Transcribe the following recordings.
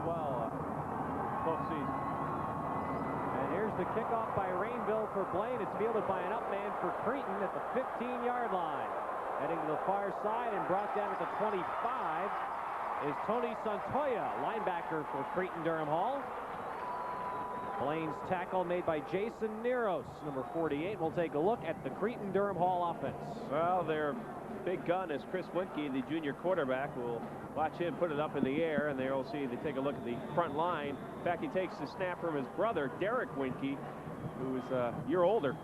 well postseason. And here's the kickoff by Rainville for Blaine. It's fielded by an up man for Cretin at the 15-yard line. Heading to the far side and brought down at the 25 is Tony Santoya, linebacker for Cretin Derham Hall. Blaine's tackle made by Jason Neros, number 48. We'll take a look at the Cretin Derham Hall offense. Well, their big gun is Chris Weinke, the junior quarterback. We'll watch him put it up in the air, and there you'll see they take a look at the front line. In fact, he takes the snap from his brother, Derek Weinke, who is a year older.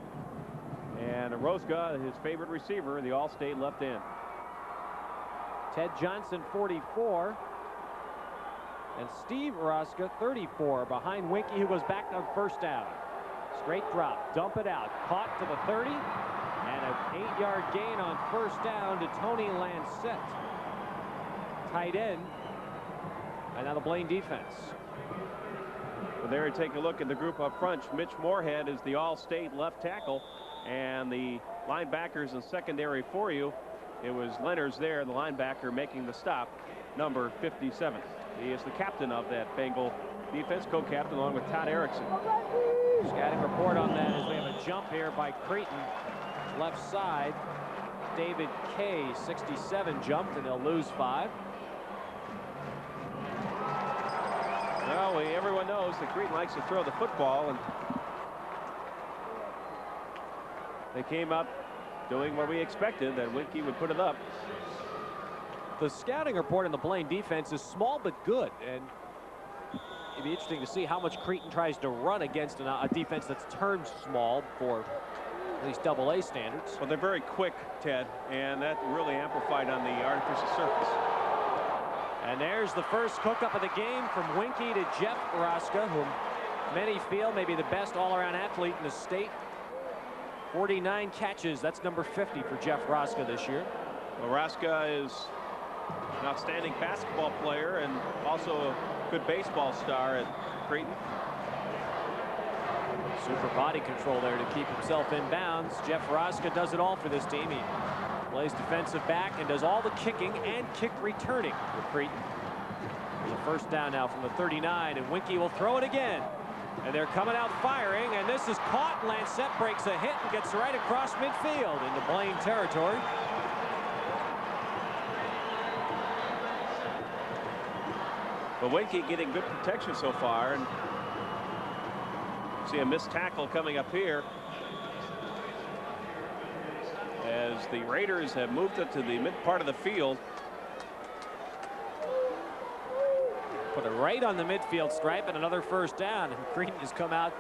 And Rosga, his favorite receiver, the All-State left end. Ted Johnson, 44. And Steve Rosga, 34, behind Weinke, who goes back on first down. Straight drop, dump it out, caught to the 30, and an 8-yard gain on first down to Tony Lancette. Tight end. And now the Blaine defense. Well, there, take a look at the group up front. Mitch Moorhead is the All-State left tackle, and the linebackers in secondary for you. It was Leonard's there, the linebacker, making the stop, number 57. He is the captain of that Bengal defense, co-captain along with Todd Erickson. Scouting report on that as we have a jump here by Cretin. Left side, David Kay, 67, jumped, and they'll lose 5. Well, everyone knows that Cretin likes to throw the football, and they came up doing what we expected, that Weinke would put it up. The scouting report in the Blaine defense is small but good, and it'd be interesting to see how much Cretin tries to run against a defense that's turned small for at least AA standards. Well, they're very quick, Ted, and that really amplified on the artificial surface. And there's the first hookup of the game from Weinke to Jeff Rosga, whom many feel may be the best all-around athlete in the state. 49 catches. That's number 50 for Jeff Rosga this year. Well, Rosga is an outstanding basketball player and also a good baseball star at Cretin. Super body control there to keep himself in bounds. Jeff Rosga does it all for this team. He plays defensive back and does all the kicking and kick returning for Cretin. There's a first down now from the 39, and Weinke will throw it again. And they're coming out firing, and this is caught. Lancette breaks a hit and gets right across midfield into Blaine territory. But Weinke getting good protection so far, and see a missed tackle coming up here as the Raiders have moved it to the mid part of the field. Put it right on the midfield stripe, and another first down. And Cretin has come out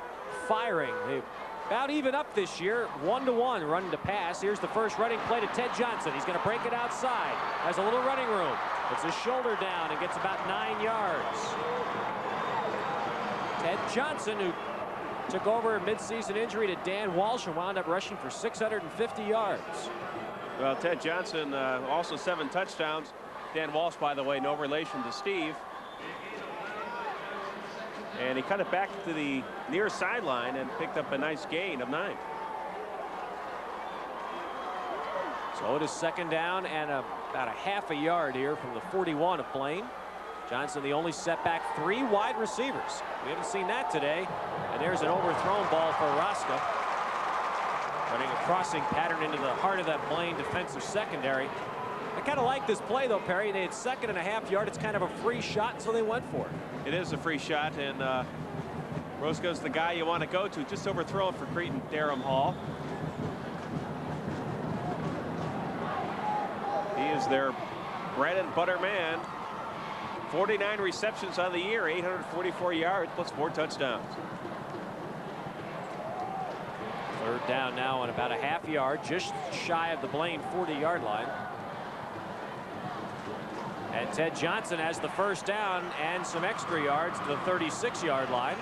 firing. They've about even up this year, 1-to-1 running to pass. Here's the first running play to Ted Johnson. He's going to break it outside. Has a little running room. Puts his shoulder down and gets about 9 yards. Ted Johnson, who took over a midseason injury to Dan Walsh and wound up rushing for 650 yards. Well, Ted Johnson also 7 touchdowns. Dan Walsh, by the way, no relation to Steve. And he cut it back to the near sideline and picked up a nice gain of 9. So it is second down and about a half a yard here from the 41 of Blaine. Johnson the only setback, 3 wide receivers. We haven't seen that today. And there's an overthrown ball for Rosga. Running a crossing pattern into the heart of that Blaine defensive secondary. I kind of like this play, though, Perry. They had 2.5 yards. It's kind of a free shot, so they went for it. It is a free shot, and Rosga's the guy you want to go to. Just overthrown for Cretin Derham Hall. He is their bread and butter man. 49 receptions on the year, 844 yards, plus 4 touchdowns. Third down now on about a half yard, just shy of the Blaine 40-yard line. And Ted Johnson has the first down and some extra yards to the 36-yard line.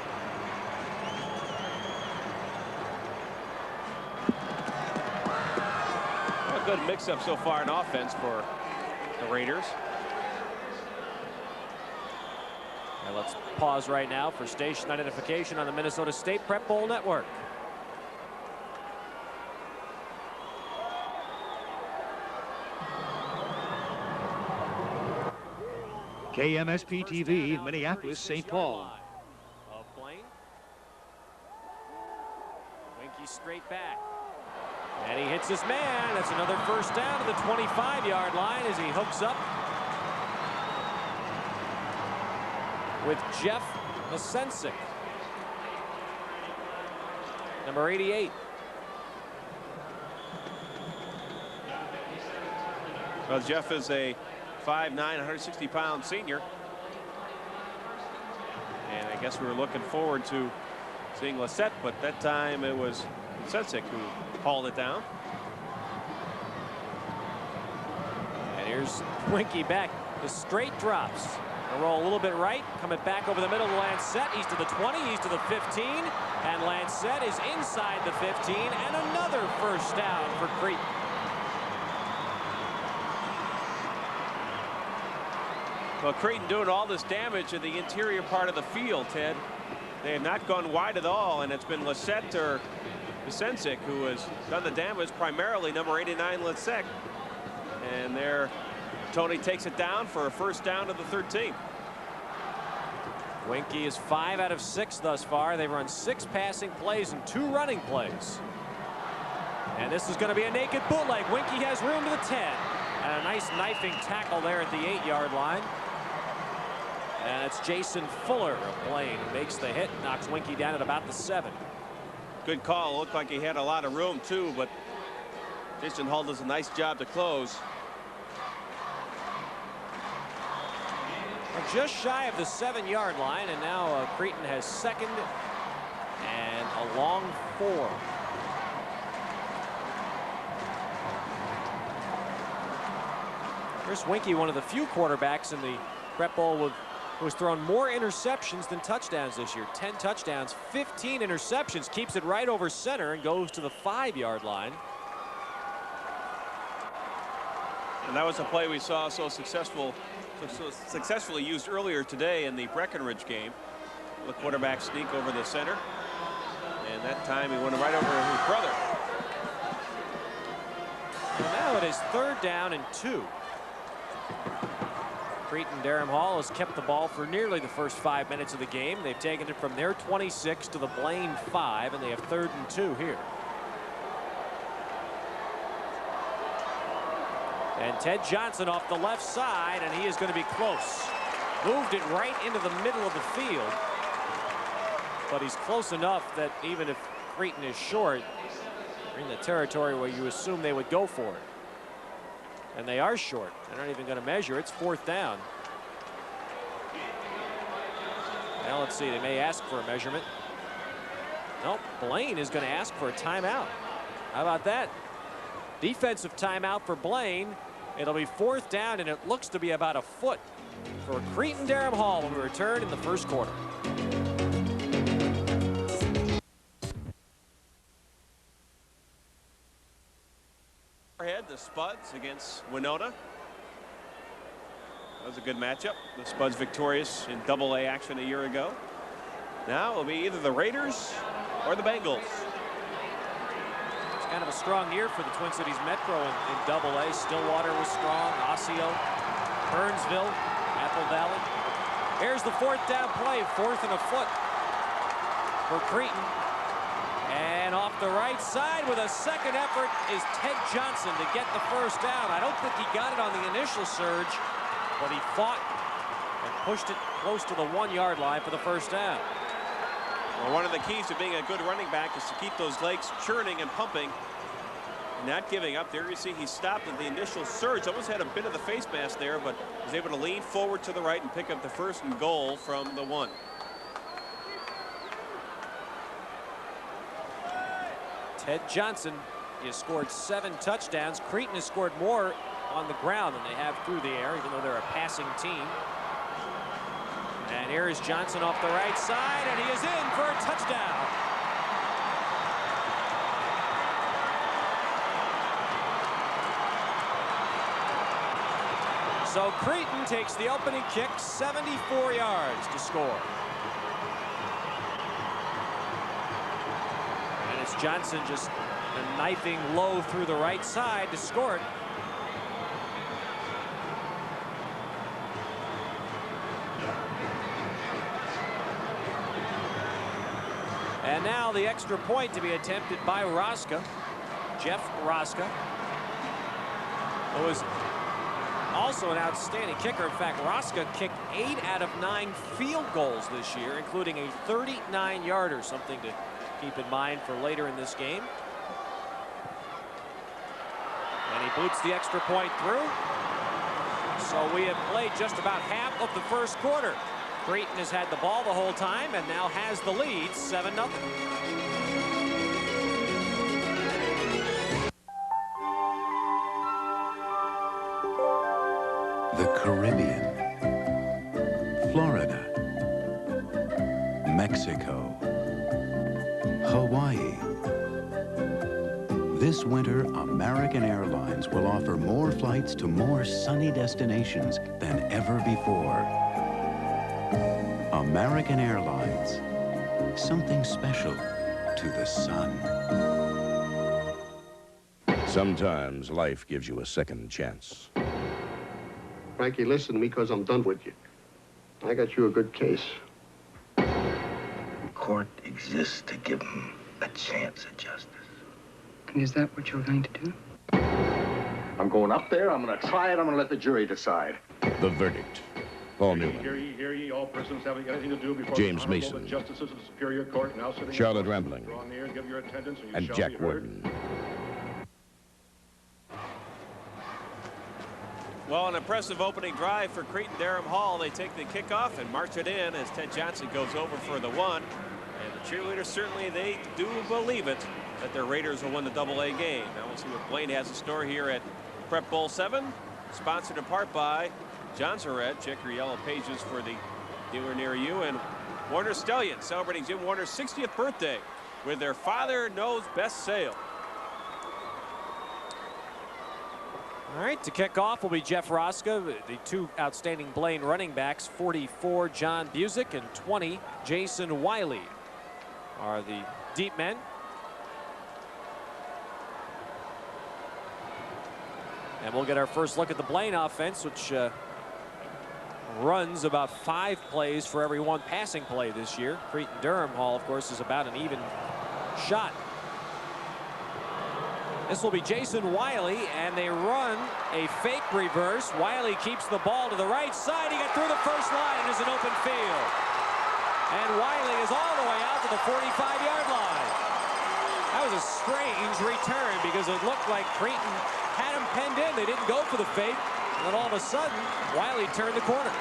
A good mix-up so far in offense for the Raiders. And let's pause right now for station identification on the Minnesota State Prep Bowl Network. KMSP TV, Minneapolis, St. Paul. Of Blaine. Weinke straight back. And he hits his man. That's another first down to the 25-yard line as he hooks up with Jeff Masensik, number 88. Well, Jeff is a 5'9", 160-pound senior. And I guess we were looking forward to seeing Lissette, but that time it was Masensik who hauled it down. And here's Weinke back. The straight drops. A roll a little bit right, coming back over the middle to Lancette. He's to the 20, he's to the 15, and Lancette is inside the 15, and another first down for Cretin. Well, Cretin doing all this damage in the interior part of the field, Ted. They have not gone wide at all, and it's been Lissette or Masensik who has done the damage, primarily number 89, Lissette. And there, Tony takes it down for a first down to the 13. Weinke is 5 out of 6 thus far. They've run 6 passing plays and 2 running plays. And this is going to be a naked bootleg. Weinke has room to the 10. And a nice knifing tackle there at the 8-yard line. And it's Jason Fuller of Blaine who makes the hit, knocks Weinke down at about the 7. Good call. Looked like he had a lot of room too, but Jason Hull does a nice job to close. Just shy of the 7-yard line, and now Cretin has 2nd and a long 4. Here's Weinke, one of the few quarterbacks in the Prep Bowl who has thrown more interceptions than touchdowns this year. 10 touchdowns, 15 interceptions, keeps it right over center and goes to the 5-yard line. And that was a play we saw so successfully used earlier today in the Breckenridge game. The quarterback sneak over the center, and that time he went right over his brother. And now it is 3rd down and 2. Cretin Derham Hall has kept the ball for nearly the first 5 minutes of the game. They've taken it from their 26 to the Blaine 5, and they have 3rd and 2 here. And Ted Johnson off the left side, and he is going to be close. Moved it right into the middle of the field. But he's close enough that even if Cretin is short, they're in the territory where you assume they would go for it. And they are short. They're not even going to measure. It's 4th down. Now let's see. They may ask for a measurement. Nope. Blaine is going to ask for a timeout. How about that? Defensive timeout for Blaine. It'll be 4th down, and it looks to be about a foot for Cretin Derham Hall when we return in the first quarter. Ahead, the Spuds against Winona. That was a good matchup. The Spuds victorious in Double-A action a year ago. Now it'll be either the Raiders or the Bengals. Kind of a strong year for the Twin Cities Metro in Double-A. Stillwater was strong. Osseo, Burnsville, Apple Valley. Here's the 4th down play, 4th and a foot for Cretin. And off the right side with a second effort is Ted Johnson to get the first down. I don't think he got it on the initial surge, but he fought and pushed it close to the 1-yard line for the first down. Well, one of the keys to being a good running back is to keep those legs churning and pumping, not giving up. There you see he stopped at the initial surge. Almost had a bit of the face mask there, but was able to lean forward to the right and pick up the 1st and goal from the 1. Ted Johnson has scored 7 touchdowns. Cretin has scored more on the ground than they have through the air, even though they're a passing team. And here is Johnson off the right side, and he is in for a touchdown. So Cretin takes the opening kick, 74 yards to score. And it's Johnson just knifing low through the right side to score it. now the extra point to be attempted by Rosga. Jeff Rosga, who was also an outstanding kicker. In fact, Rosga kicked 8 out of 9 field goals this year, including a 39-yarder, something to keep in mind for later in this game. And he boots the extra point through. So we have played just about half of the first quarter. Cretin has had the ball the whole time and now has the lead, 7-0. The Caribbean, Florida, Mexico, Hawaii. This winter, American Airlines will offer more flights to more sunny destinations than ever before. American Airlines, something special to the sun. Sometimes life gives you a second chance. Frankie, listen to me, because I'm done with you. I got you a good case. Court exists to give him a chance at justice. And is that what you're going to do? I'm going up there, I'm going to try it, I'm going to let the jury decide. The verdict. Paul Newman. Hear ye, all persons having anything to do before James Mason. the justices of the Superior Court now sitting Charlotte Rambling. Draw near and give your attendance, and you And shall Jack be heard. Warden. Well, an impressive opening drive for Cretin Derham Hall. They take the kickoff and march it in as Ted Johnson goes over for the one. And the cheerleaders, certainly they do believe it, that their Raiders will win the AA game. Now we'll see what Blaine has in store here at Prep Bowl 7, sponsored in part by John's Red. Check your yellow pages for the dealer near you. And Warner Stallion celebrating Jim Warner's 60th birthday with their Father Knows Best sale. All right, to kick off will be Jeff Rosga, the two outstanding Blaine running backs, 44 John Busick and 20 Jason Wiley are the deep men. And we'll get our first look at the Blaine offense, which runs about 5 plays for every 1 passing play this year. Cretin Derham Hall, of course, is about an even shot. This will be Jason Wiley, and they run a fake reverse. Wiley keeps the ball to the right side. He got through the first line and is an open field. And Wiley is all the way out to the 45-yard line. That was a strange return because it looked like Cretin had him penned in. They didn't go for the fake. And then all of a sudden, Wiley turned the corner.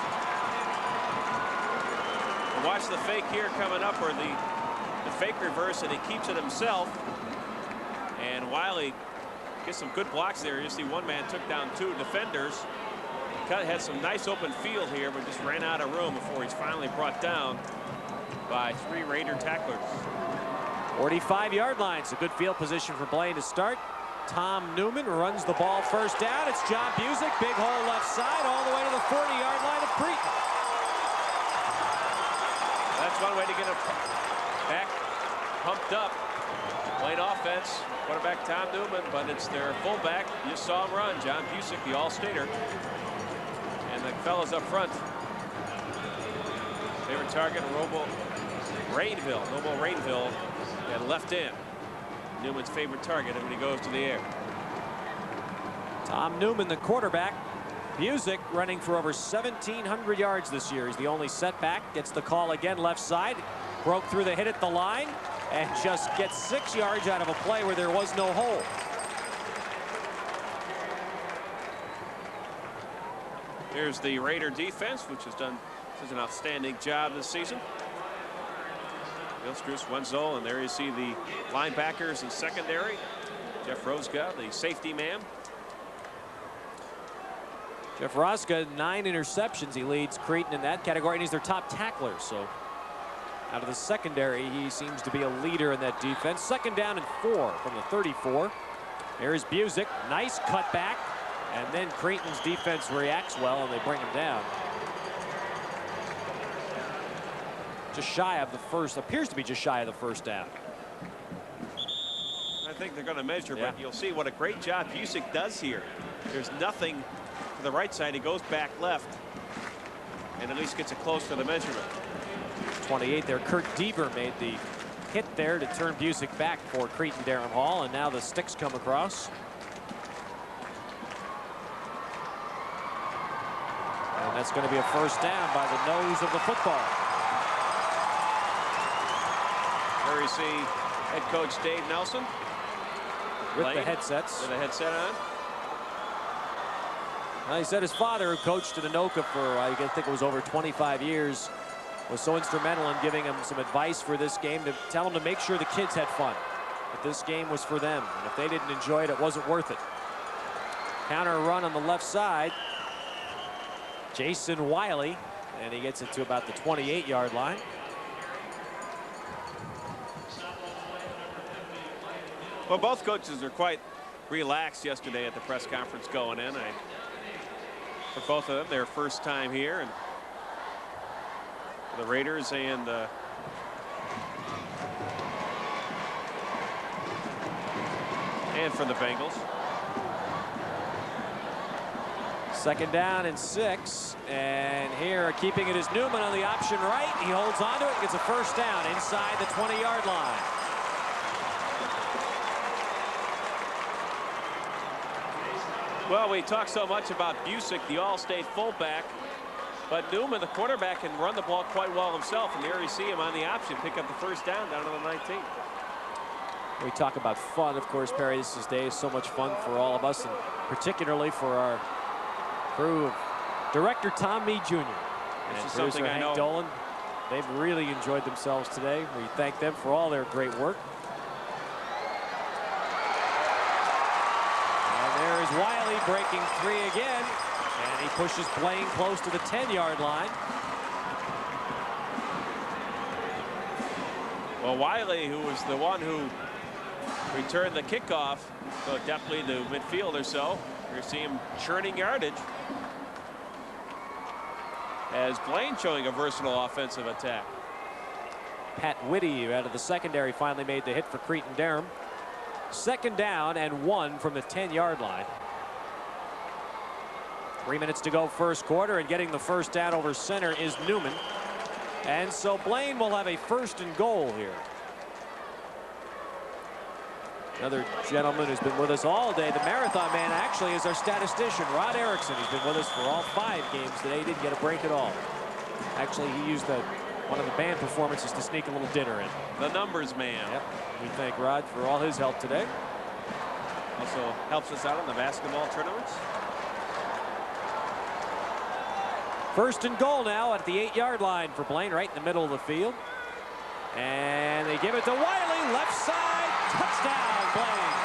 Watch the fake here coming up, or the fake reverse, and he keeps it himself. And Wiley gets some good blocks there. You see one man took down 2 defenders. Had some nice open field here, but just ran out of room before he's finally brought down by 3 Raider tacklers. 45-yard line. It's a good field position for Blaine to start. Tom Newman runs the ball first down. It's John Busick, big hole left side, all the way to the 40-yard line of Cretin. That's one way to get him back pumped up. Blaine offense, quarterback Tom Newman, but it's their fullback. You saw him run, John Busick, the All-Stater. And the fellas up front. Favorite target, Noble Rainville, and left in. Newman's favorite target when he goes to the air. Tom Newman, the quarterback. Busick running for over 1,700 yards this year. He's the only setback. Gets the call again left side. Broke through the hit at the line and just gets 6 yards out of a play where there was no hole. Here's the Raider defense, which has done an outstanding job this season. Bill Struess, Wenzel, and there you see the linebackers in secondary. Jeff Rosga, the safety man. Jeff Rosga, 9 interceptions. He leads Cretin in that category, and he's their top tackler. So out of the secondary, he seems to be a leader in that defense. 2nd down and 4 from the 34. There's Busick, nice cutback, and then Cretin's defense reacts well, and they bring him down. Just shy of the first, appears to be just shy of the first down. I think they're going to measure, but you'll see what a great job Busick does here. There's nothing to the right side. He goes back left and at least gets it close to the measurement. 28 there. Kurt Deaver made the hit there to turn Busick back for Cretin Derham Hall, and now the sticks come across. And that's going to be a first down by the nose of the football. There we see head coach Dave Nelson. With the headsets. With a headset on. Well, he said his father, who coached at Anoka for, I think it was over 25 years, was so instrumental in giving him some advice for this game, to tell him to make sure the kids had fun. That this game was for them. And if they didn't enjoy it, it wasn't worth it. Counter run on the left side. Jason Wiley, and he gets it to about the 28-yard line. Well, both coaches are quite relaxed yesterday at the press conference going in. For both of them, their first time here, and the Raiders and for the Bengals. Second down and 6, and here keeping it is Newman on the option right. He holds on to it, gets a first down inside the 20-yard line. Well, we talk so much about Busick, the all-state fullback, but Newman, the quarterback, can run the ball quite well himself, and there you see him on the option, pick up the first down down to the 19. We talk about fun, of course, Perry. This day is so much fun for all of us, and particularly for our crew of Director Tom Meade Jr. This is something I know. Dolan. They've really enjoyed themselves today. We thank them for all their great work. Wiley breaking 3 again, and he pushes Blaine close to the 10-yard line. Well, Wiley, who was the one who returned the kickoff, so definitely the midfield or so. You see him churning yardage. As Blaine showing a versatile offensive attack. Pat Whitty out of the secondary finally made the hit for Cretin Derham. Second down and 1 from the 10-yard line. 3 minutes to go first quarter, and getting the first down over center is Newman. And so Blaine will have a first and goal here. Another gentleman who's been with us all day, the marathon man, actually is our statistician, Rod Erickson. He's been with us for all 5 games today. He didn't get a break at all. Actually, he used one of the band performances to sneak a little dinner in. The numbers man. Yep. We thank Rod for all his help today. Also helps us out in the basketball tournaments. First and goal now at the 8-yard line for Blaine, right in the middle of the field. And they give it to Wiley, left side, touchdown, Blaine.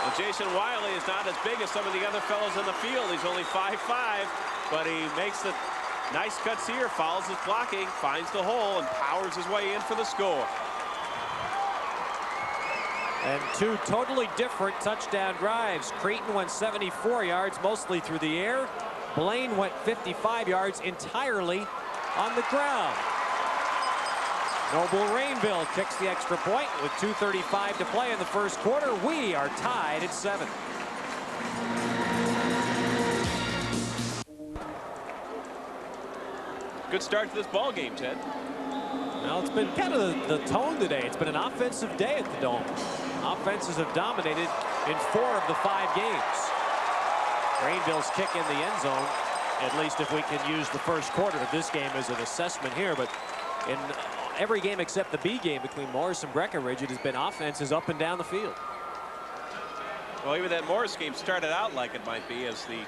Well, Jason Wiley is not as big as some of the other fellows in the field. He's only 5'5", but he makes the nice cuts here, follows his blocking, finds the hole, and powers his way in for the score. And 2 totally different touchdown drives. Cretin went 74 yards, mostly through the air. Blaine went 55 yards entirely on the ground. Noble Rainville kicks the extra point with 2:35 to play in the first quarter. We are tied at 7. Good start to this ball game, Ted. Well, it's been kind of the tone today. It's been an offensive day at the Dome. Offenses have dominated in 4 of the 5 games. Rainville's kick in the end zone, at least if we can use the first quarter of this game as an assessment here. But in every game except the B game between Morris and Breckenridge, it has been offenses up and down the field. Well, even that Morris game started out like it might be, as the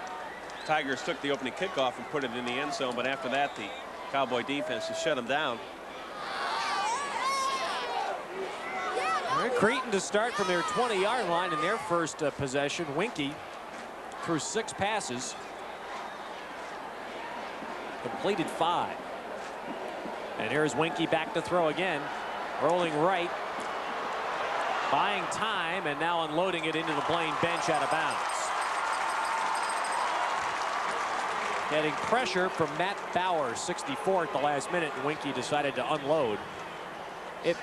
Tigers took the opening kickoff and put it in the end zone. But after that, the Cowboy defense has shut them down. Cretin to start from their 20-yard line in their first possession. Weinke threw 6 passes, completed 5. And here's Weinke back to throw again, rolling right, buying time, and now unloading it into the Blaine bench out of bounds. Getting pressure from Matt Bauer, 64 at the last minute, and Weinke decided to unload. If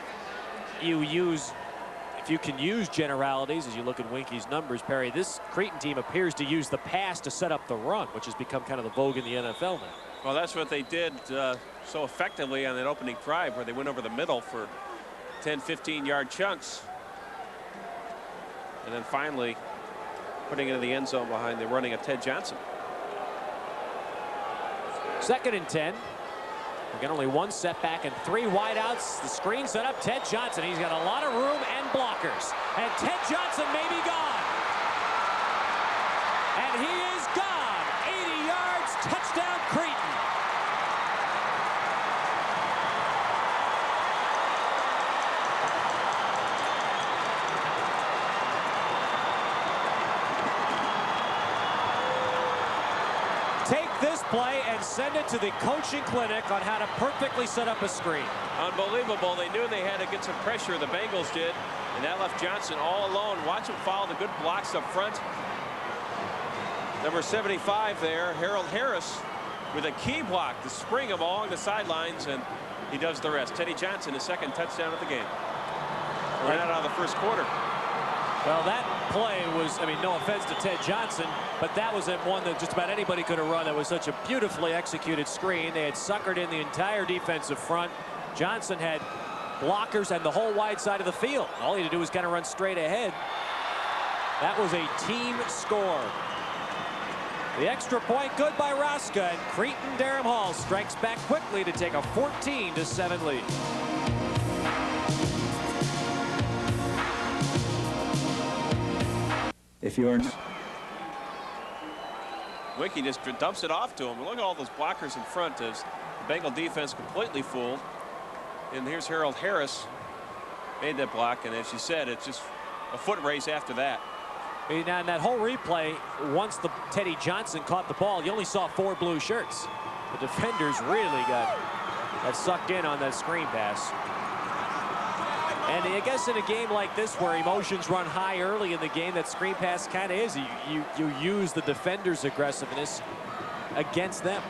you use if you can use generalities as you look at Weinke's numbers, Perry, this Cretin team appears to use the pass to set up the run, which has become kind of the vogue in the NFL now. Well, that's what they did so effectively on that opening drive, where they went over the middle for 10, 15-yard chunks. And then finally putting it in the end zone behind the running of Ted Johnson. 2nd and 10. Again, only one setback and 3 wideouts. The screen set up. Ted Johnson. He's got a lot of room and blockers. And Ted Johnson may be gone. And he is gone. 80 yards. Touchdown, Cretin. Take this play and send it to the coaching clinic on how to perfectly set up a screen. Unbelievable. They knew they had to get some pressure. The Bengals did. And that left Johnson all alone. Watch him follow the good blocks up front. Number 75 there, Harold Harris, with a key block to spring him along the sidelines, and he does the rest. Teddy Johnson, his 2nd touchdown of the game. Right out of the first quarter. Well, that play was, I mean, no offense to Ted Johnson, but that was one that just about anybody could have run. That was such a beautifully executed screen. They had suckered in the entire defensive front. Johnson had blockers and the whole wide side of the field. All he had to do was kind of run straight ahead. That was a team score. The extra point good by Rosga, and Cretin Derham Hall strikes back quickly to take a 14-7 lead. If you're Weinke just dumps it off to him. Look at all those blockers in front as the Bengal defense completely fooled. And here's Harold Harris, made that block, and as you said, it's just a foot race after that. Now in that whole replay, once the Teddy Johnson caught the ball, you only saw 4 blue shirts. The defenders really got sucked in on that screen pass. And I guess in a game like this where emotions run high early in the game, that screen pass kind of is. You use the defender's aggressiveness against them.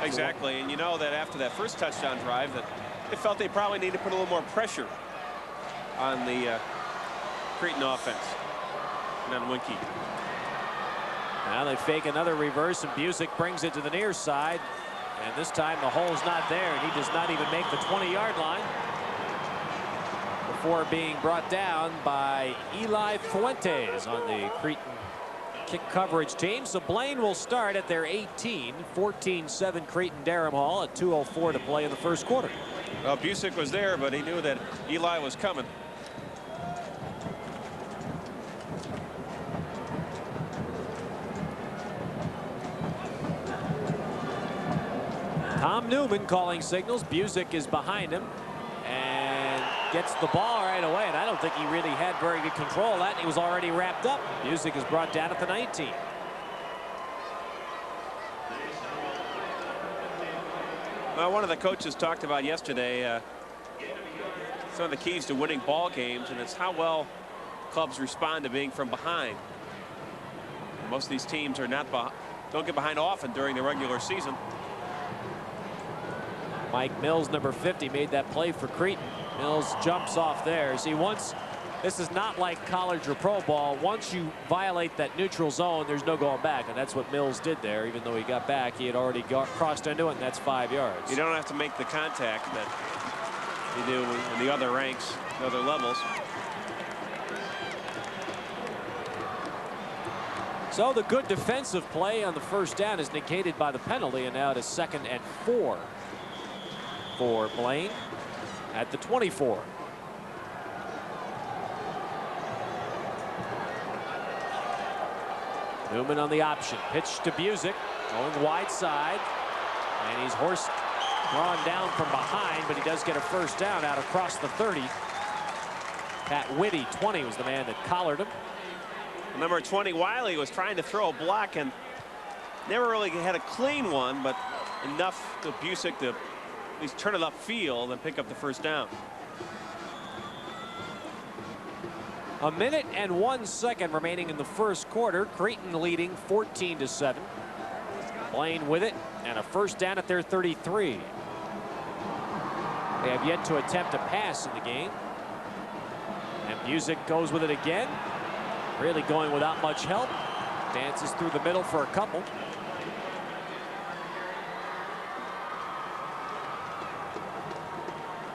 Exactly, and you know that after that first touchdown drive that they felt they probably need to put a little more pressure on the Cretin offense and on Weinke. Now they fake another reverse, and Busick brings it to the near side. And this time the hole's not there, and he does not even make the 20-yard line before being brought down by Eli Fuentes on the Cretin kick coverage team. So Blaine will start at their 18, 14-7 Cretin Derham Hall at 2:04 to play in the first quarter. Well, Busick was there, but he knew that Eli was coming. Tom Newman calling signals. Busick is behind him and gets the ball right away, and I don't think he really had very good control of that. He was already wrapped up. Busick is brought down at the 19. Well, one of the coaches talked about yesterday some of the keys to winning ball games, and it's how well clubs respond to being from behind. Most of these teams are don't get behind often during the regular season. Mike Mills, number 50, made that play for Cretin. Mills jumps off there. See, this is not like college or pro ball. Once you violate that neutral zone, there's no going back, and that's what Mills did there. Even though he got back, he had already crossed into it, and that's 5 yards. You don't have to make the contact that you do in the other ranks, the other levels. So the good defensive play on the first down is negated by the penalty, and now it is 2nd and 4 for Blaine at the 24. Newman on the option. Pitch to Busick, going wide side, and he's drawn down from behind, but he does get a first down out across the 30. Pat Whitty, 20, was the man that collared him. Number 20, Wiley, was trying to throw a block and never really had a clean one, but enough to Busick to at least turn it upfield and pick up the first down. A minute and 1 second remaining in the first quarter. Cretin leading 14-7. Blaine with it, and a first down at their 33. They have yet to attempt a pass in the game. And Music goes with it again. Really going without much help. Dances through the middle for a couple.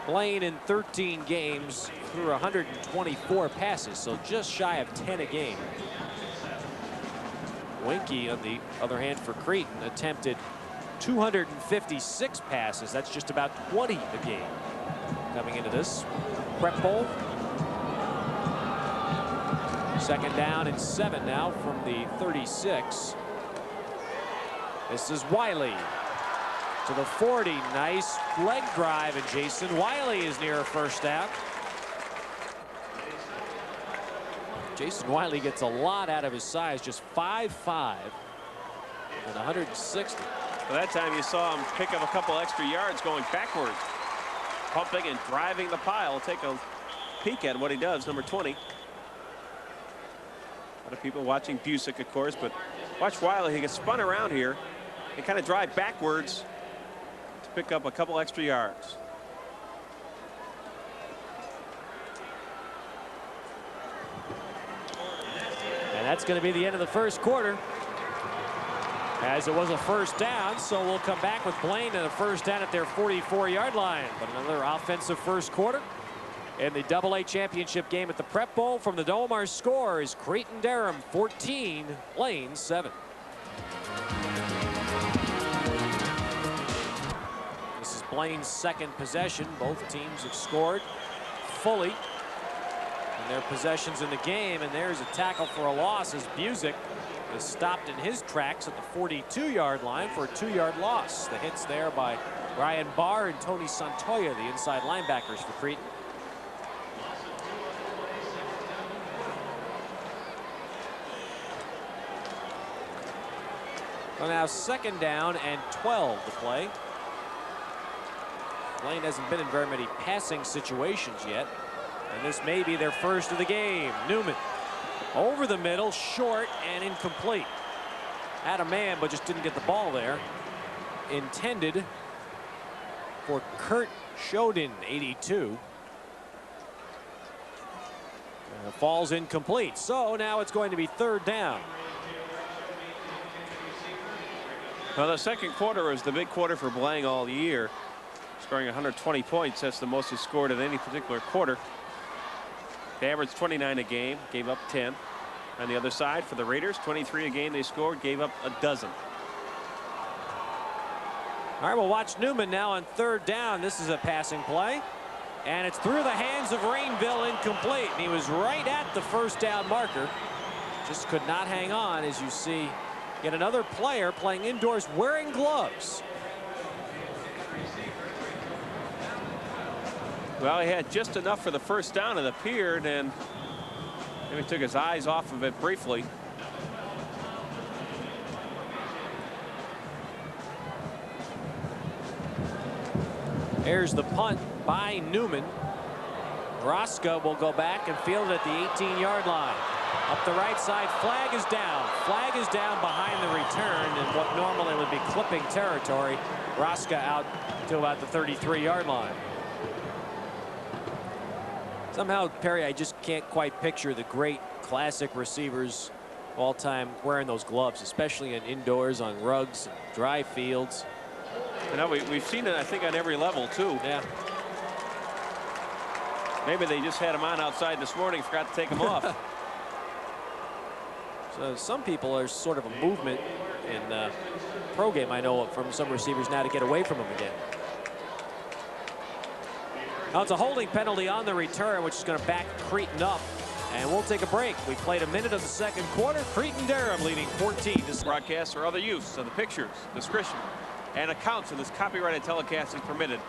Blaine in 13 games threw 124 passes, so just shy of 10 a game. Weinke, on the other hand, for Cretin, attempted 256 passes. That's just about 20 a game coming into this prep bowl. 2nd down and 7 now from the 36. This is Wiley to the 40. Nice leg drive, and Jason Wiley is near a 1st down. Jason Wiley gets a lot out of his size, just 5'5" and 160. Well, that time you saw him pick up a couple extra yards going backwards, pumping and driving the pile. Take a peek at what he does, number 20. A lot of people watching Busick, of course, but watch Wiley. He gets spun around here and kind of drive backwards to pick up a couple extra yards. And that's going to be the end of the 1st quarter, as it was a 1st down. So we'll come back with Blaine and a 1st down at their 44-yard line. But another offensive 1st quarter in the AA championship game at the Prep Bowl. From the Dome, our score is Cretin Derham 14, Blaine 7. This is Blaine's 2nd possession. Both teams have scored fully in their possessions in the game, and there's a tackle for a loss as Busick is stopped in his tracks at the 42-yard line for a 2-yard loss. The hits there by Ryan Barr and Tony Santoya, the inside linebackers for Cretin. Well, now 2nd down and 12 to play. Blaine hasn't been in very many passing situations yet, and this may be their 1st of the game. Newman over the middle, short and incomplete. Had a man, but just didn't get the ball there. Intended for Kurt Shodin, 82. Falls incomplete. So now it's going to be 3rd down. Well, the 2nd quarter was the big quarter for Blaine all year, scoring 120 points. That's the most he scored in any particular quarter. They averaged 29 a game, gave up 10. On the other side, for the Raiders, 23 a game they scored, gave up a dozen. All right, we'll watch Newman now on 3rd down. This is a passing play, and it's through the hands of Rainville, incomplete. And he was right at the 1st down marker. Just could not hang on, as you see. Yet another player playing indoors wearing gloves. Well, he had just enough for the 1st down, it appeared, and maybe took his eyes off of it briefly. Here's the punt by Newman. Rosga will go back and field it at the 18-yard line. Up the right side, flag is down. Flag is down behind the return in what normally would be clipping territory. Rosga out to about the 33-yard line. Somehow, Perry, I just can't quite picture the great classic receivers of all time wearing those gloves, especially in indoors on rugs, dry fields. You know, we've seen it, I think, on every level, too. Yeah. Maybe they just had them on outside this morning, forgot to take them off. So some people are sort of a movement in pro game, I know, from some receivers now to get away from them again. Now it's a holding penalty on the return, which is going to back Cretin up. And we'll take a break. We played a minute of the 2nd quarter. Cretin Derham leading 14. This broadcast or other use of the pictures, description, and accounts of this copyrighted telecast is permitted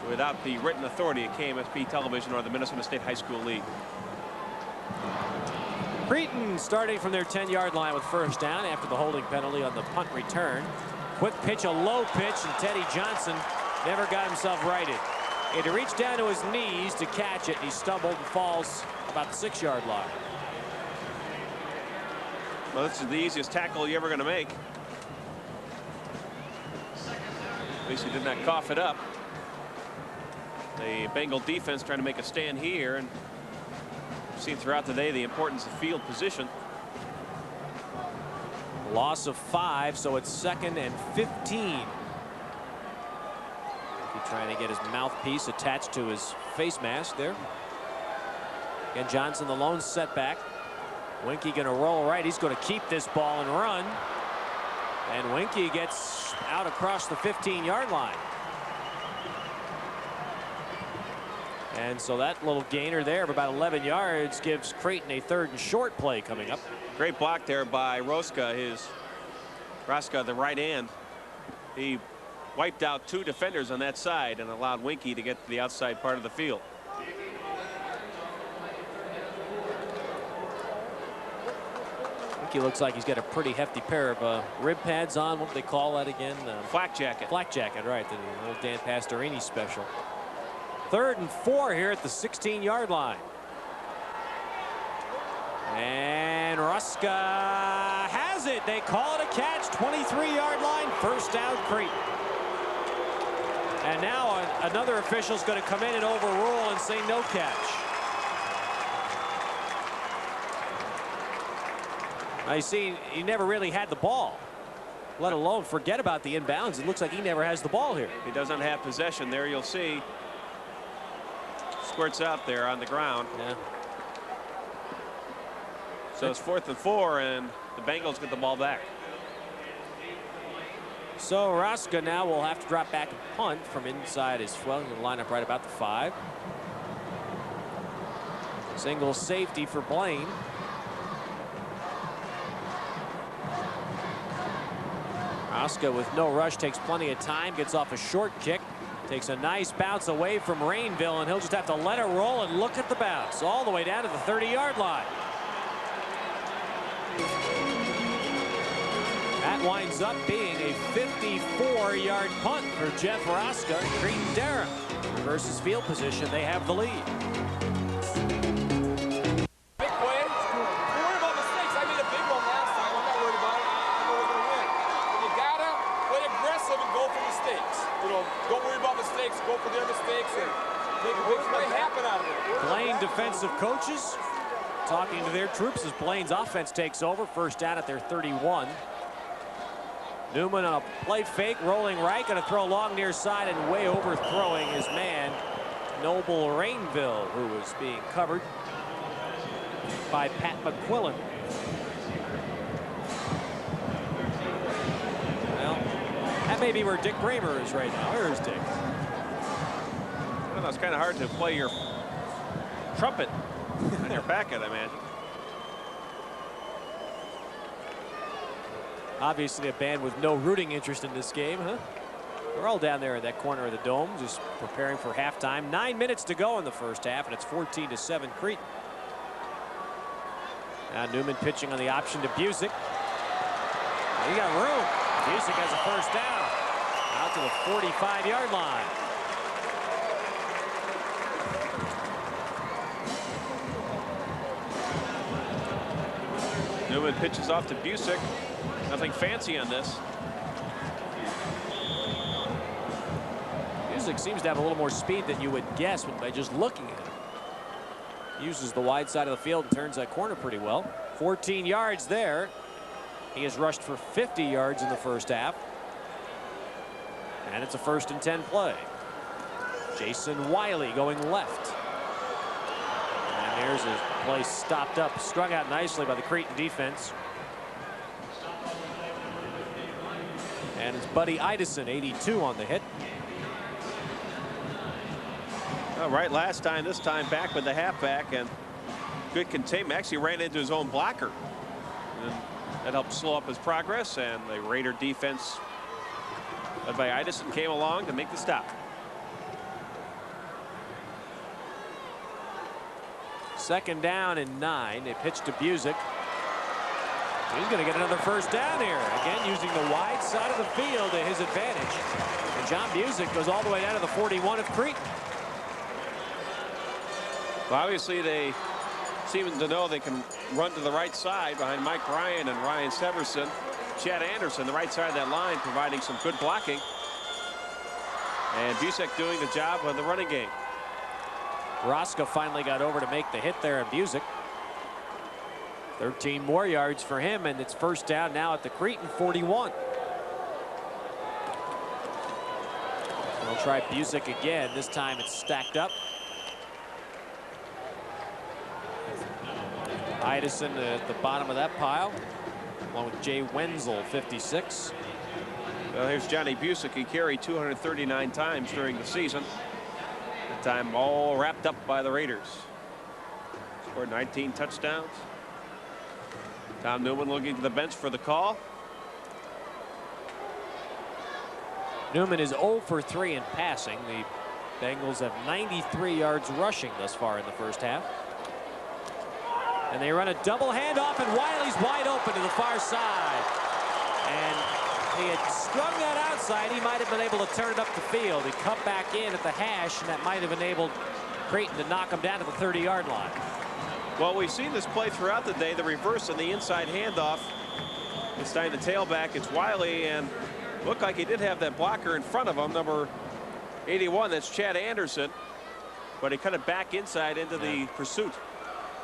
without the written authority of KMSP Television or the Minnesota State High School League. Cretin starting from their 10-yard line with 1st down after the holding penalty on the punt return. Quick pitch, a low pitch, and Teddy Johnson never got himself righted. He had to reach down to his knees to catch it. He stumbled and falls about the 6-yard line. Well, this is the easiest tackle you're ever going to make. At least he did not cough it up. The Bengal defense trying to make a stand here, and seen throughout the day the importance of field position. Loss of 5, so it's 2nd and 15. Trying to get his mouthpiece attached to his face mask there. Again, Johnson, the lone setback. Weinke going to roll right. He's going to keep this ball and run. And Weinke gets out across the 15-yard line. And so that little gainer there of about 11 yards gives Cretin a 3rd and short play coming up. Great block there by Rosga, the right end. He wiped out 2 defenders on that side and allowed Weinke to get to the outside part of the field. Weinke looks like he's got a pretty hefty pair of rib pads on. What do they call that again? Flak jacket. Flak jacket, right. The old Dan Pastorini special. 3rd and 4 here at the 16-yard line. And Rosga has it. They call it a catch. 23-yard line. 1st down, Cretin. And now another official's going to come in and overrule and say no catch. Now you see, he never really had the ball, let alone forget about the inbounds. It looks like he never has the ball here. He doesn't have possession. There you'll see. Squirts out there on the ground. Yeah. So it's 4th and 4, and the Bengals get the ball back. So Rosga now will have to drop back and punt from inside his 12. He'll line up right about the 5. Single safety for Blaine. Rosga with no rush takes plenty of time, gets off a short kick, takes a nice bounce away from Rainville, and he'll just have to let it roll and look at the bounce all the way down to the 30-yard line. That winds up being a 54-yard punt for Jeff Rosga. Cretin Derham versus field position. They have the lead. Big play. Don't worry about mistakes. I made a big one last time. I'm not worried about it. I know we're going to win. When you got to play aggressive and go for mistakes. You know, don't worry about mistakes. Go for their mistakes and make a big play happen out of it. Blaine defensive coaches talking to their troops as Blaine's offense takes over. 1st down at their 31. Newman on a play fake, rolling right, going to throw long near side and way overthrowing his man, Noble Rainville, who was being covered by Pat McQuillan. Well, that may be where Dick Bramer is right now. Where is Dick? Well, it's kind of hard to play your trumpet on your packet, I imagine. Obviously a band with no rooting interest in this game, huh? They're all down there in that corner of the dome, just preparing for halftime. 9 minutes to go in the 1st half, and it's 14-7 Cretin. Now Newman pitching on the option to Busick. He got room. Busick has a 1st down. Out to the 45-yard line. Newman pitches off to Busick. Nothing fancy on this. Busick seems to have a little more speed than you would guess by just looking at him. Uses the wide side of the field and turns that corner pretty well. 14 yards there. He has rushed for 50 yards in the 1st half. And it's a 1st and 10 play. Jason Wiley going left. And here's his play stopped up, strung out nicely by the Cretin defense. And it's Buddy Idison, 82 on the hit. All right, last time, this time back with the halfback, and good containment. Actually ran into his own blocker. And that helped slow up his progress, and the Raider defense led by Idison came along to make the stop. Second down and 9. They pitch to Busick. He's going to get another 1st down here. Again, using the wide side of the field to his advantage. And John Busick goes all the way down to the 41 of Cretin. Well, obviously, they seem to know they can run to the right side behind Mike Ryan and Ryan Severson. Chad Anderson, the right side of that line, providing some good blocking. And Busick doing the job of the running game. Rosga finally got over to make the hit there at Busick. 13 more yards for him, and it's first down now at the Cretin 41. They'll try Busick again. This time it's stacked up. Idison at the bottom of that pile, along with Jay Wenzel, 56. Well, here's Johnny Busick. He carried 239 times during the season. That time all wrapped up by the Raiders. Scored 19 touchdowns. Tom Newman looking to the bench for the call. Newman is 0 for 3 in passing. The Bengals have 93 yards rushing thus far in the first half. And they run a double handoff, and Wiley's wide open to the far side. And he had strung that outside. He might have been able to turn it up the field. He cut back in at the hash, and that might have enabled Cretin to knock him down to the 30-yard line. Well, we've seen this play throughout the day, the reverse and the inside handoff. This time the tailback, it's Wiley, and looked like he did have that blocker in front of him, number 81. That's Chad Anderson. But he cut it back inside into the pursuit.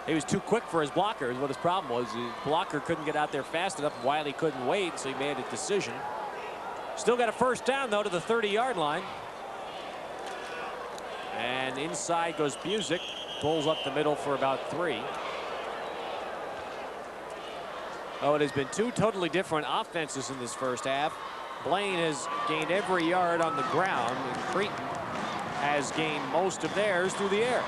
He was too quick for his blocker is what his problem was. His blocker couldn't get out there fast enough. Wiley couldn't wait, so he made a decision. Still got a first down, though, to the 30-yard line. And inside goes Busick. Pulls up the middle for about 3. Oh, it has been two totally different offenses in this first half. Blaine has gained every yard on the ground, and Cretin has gained most of theirs through the air.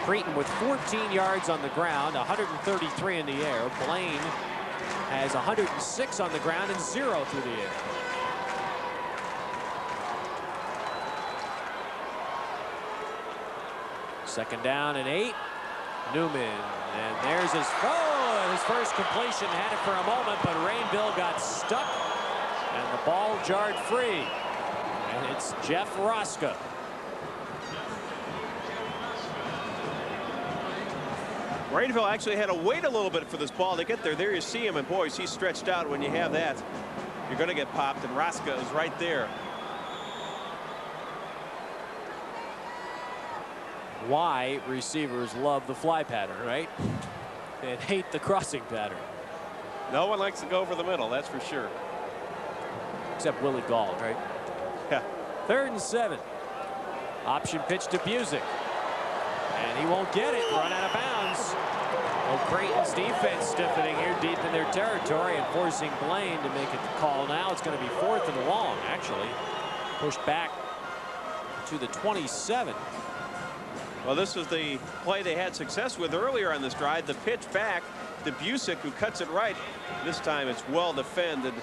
Cretin with 14 yards on the ground, 133 in the air. Blaine has 106 on the ground and 0 through the air. Second down and 8. Newman, and there's his first completion. Had it for a moment, but Rainville got stuck, and the ball jarred free. And it's Jeff Rosga. Rainville actually had to wait a little bit for this ball to get there. There you see him, and boys, he's stretched out. When you have that, you're going to get popped, and Rosga is right there. Why receivers love the fly pattern, right? And hate the crossing pattern. No one likes to go over the middle, that's for sure. Except Willie Gauld, right? Yeah. 3rd and 7. Option pitch to Busick. And he won't get it. Run out of bounds. Well, Creighton's defense stiffening here deep in their territory and forcing Blaine to make a call now. It's going to be 4th and long, actually. Pushed back to the 27. Well, this was the play they had success with earlier on this drive. The pitch back to Busick, who cuts it right. This time it's well defended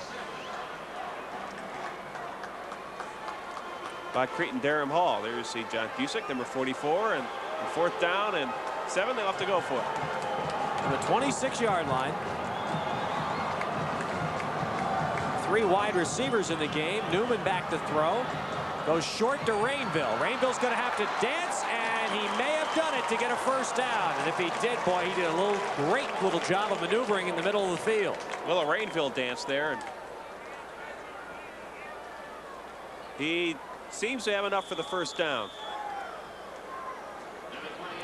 by Cretin Derham Hall. There you see John Busick, number 44, and 4th down and 7. They'll have to go for it. On the 26-yard line. 3 wide receivers in the game. Newman back to throw. Goes short to Rainville. Rainville's going to have to dance, and he may have done it to get a first down. And if he did, boy, he did a great little job of maneuvering in the middle of the field. Well, a Rainville dance there. And he seems to have enough for the first down.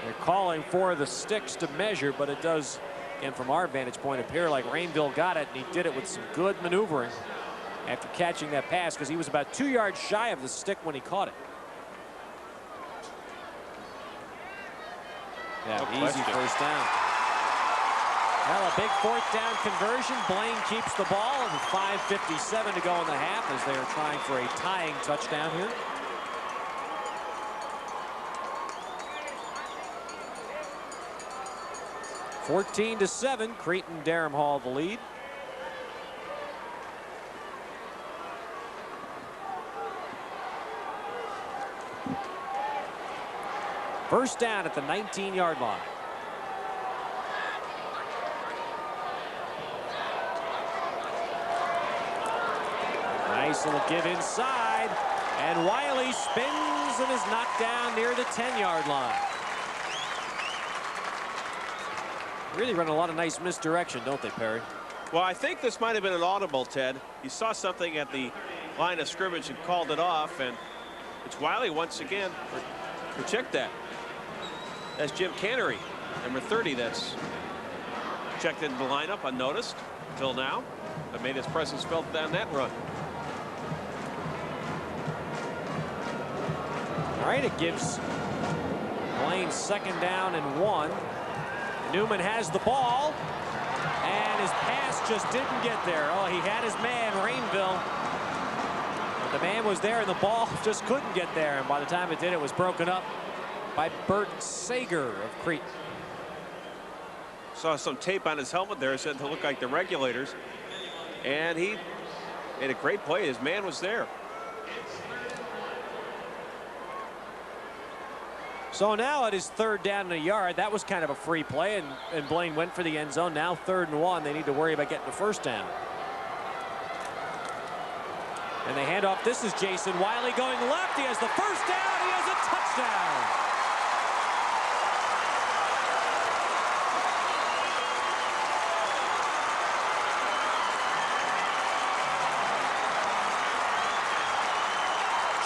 They're calling for the sticks to measure, but it does, again, from our vantage point, appear like Rainville got it, and he did it with some good maneuvering after catching that pass, because he was about 2 yards shy of the stick when he caught it. Yeah, No easy question. first down. Well, a big 4th down conversion. Blaine keeps the ball, and 5:57 to go in the half as they are trying for a tying touchdown here. (14-7). Cretin Derham Hall the lead. First down at the 19-yard line. Nice little give inside, and Wiley spins and is knocked down near the 10-yard line. Really run a lot of nice misdirection, don't they, Perry? Well, I think this might have been an audible, Ted. He saw something at the line of scrimmage and called it off, and It's Wiley once again. Check that. That's Jim Cannery, number 30. That's checked into the lineup unnoticed until now, but made his presence felt down that run. All right, it gives Blaine 2nd down and 1. Newman has the ball, and his pass just didn't get there. Oh, he had his man, Rainville. But the man was there, and the ball just couldn't get there. And by the time it did, it was broken up by Bert Sager of Cretin. Saw some tape on his helmet there, said to look like the regulators. And he made a great play. His man was there. So now it is 3rd down and a yard. That was kind of a free play, and Blaine went for the end zone. Now 3rd and 1. They need to worry about getting the 1st down. And they hand off. This is Jason Wiley going left. He has the 1st down. He has a touchdown.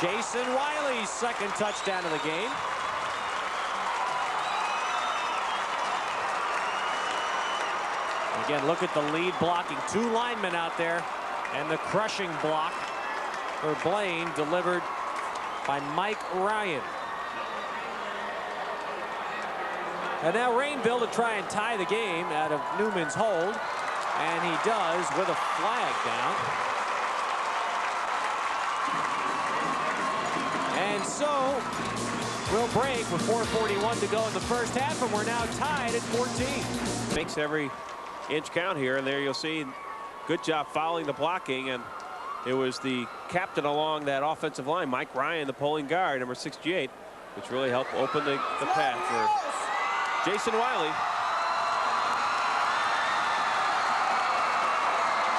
Jason Wiley's 2nd touchdown of the game. Again, look at the lead blocking. 2 linemen out there, and the crushing block for Blaine delivered by Mike Ryan. And now Rainville to try and tie the game out of Newman's hold, and he does with a flag down. And so we'll break with 4:41 to go in the 1st half, and we're now tied at 14. Makes every inch count here, and there you'll see good job following the blocking, and it was the captain along that offensive line, Mike Ryan, the pulling guard, number 68, which really helped open the path for Jason Wiley.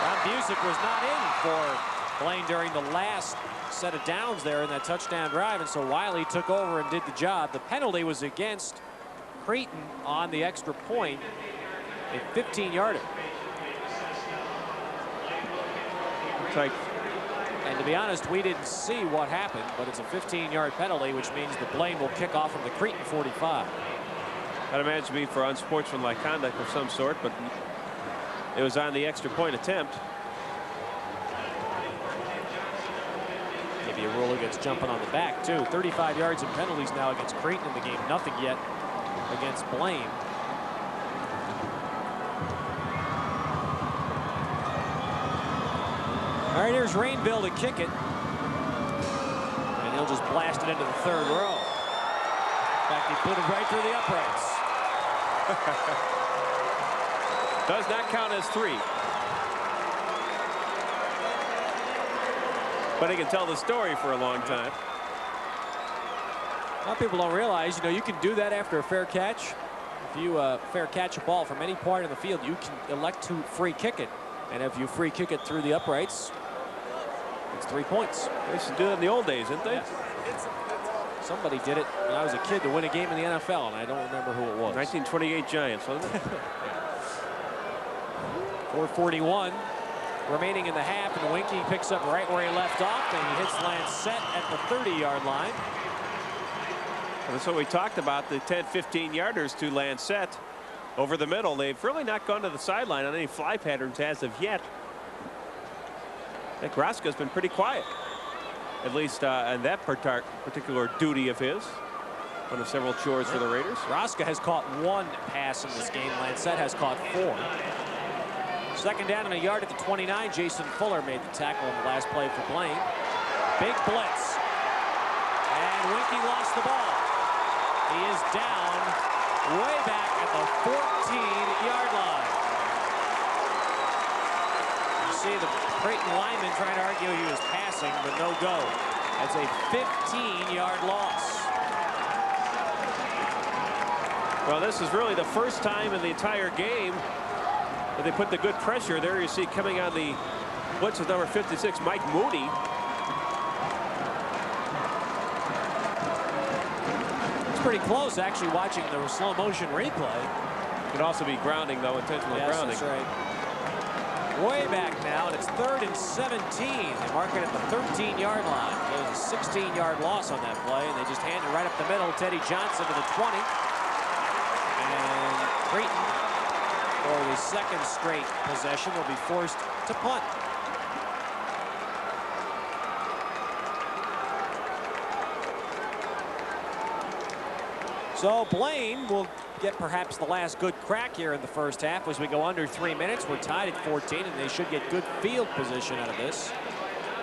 John Busick was not in for Blaine during the last set of downs there in that touchdown drive, and so Wiley took over and did the job. The penalty was against Cretin on the extra point, a 15-yarder. And to be honest, we didn't see what happened, but it's a 15-yard penalty, which means the Blaine will kick off from the Cretin 45. I'd imagine to be for unsportsmanlike conduct of some sort, but it was on the extra point attempt. Maybe a rule against jumping on the back, too. 35 yards in penalties now against Cretin in the game. Nothing yet against Blaine. All right, here's Rainville to kick it. And he'll just blast it into the 3rd row. In fact, he put it right through the uprights. Does not count as 3. But he can tell the story for a long time. A lot of people don't realize, you know, you can do that after a fair catch. If you fair catch a ball from any part of the field, you can elect to free kick it. And if you free kick it through the uprights, it's 3 points. They used to do that in the old days, didn't they? Yeah. Somebody did it when I was a kid to win a game in the NFL, and I don't remember who it was. 1928 Giants, wasn't it? 4:41 remaining in the half, and Weinke picks up right where he left off, and he hits Lancette at the 30-yard line. And that's what we talked about, the 10-15 yarders to Lancette over the middle. They've really not gone to the sideline on any fly patterns as of yet. I think Rosga's been pretty quiet, at least in that particular duty of his. One of several chores for the Raiders. Rosga has caught 1 pass in this game. Lancette has caught 4. 2nd down and a yard at the 29. Jason Fuller made the tackle on the last play for Blaine. Big blitz. And Weinke lost the ball. He is down way back at the 14-yard line. You see the Cretin lineman trying to argue he was passing, but no go. That's a 15-yard loss. Well, this is really the first time in the entire game that they put the good pressure. There you see coming on the blitz with number 56, Mike Mooney. It's pretty close, actually, watching the slow motion replay. Could also be grounding, though, intentional grounding. That's right. way back now, and it's 3rd and 17. They mark it at the 13-yard line. There's a 16-yard loss on that play, and they just hand it right up the middle. Teddy Johnson to the 20. And Cretin, for the 2nd straight possession, will be forced to punt. So Blaine will get perhaps the last good crack here in the first half as we go under 3 minutes. We're tied at 14, and they should get good field position out of this.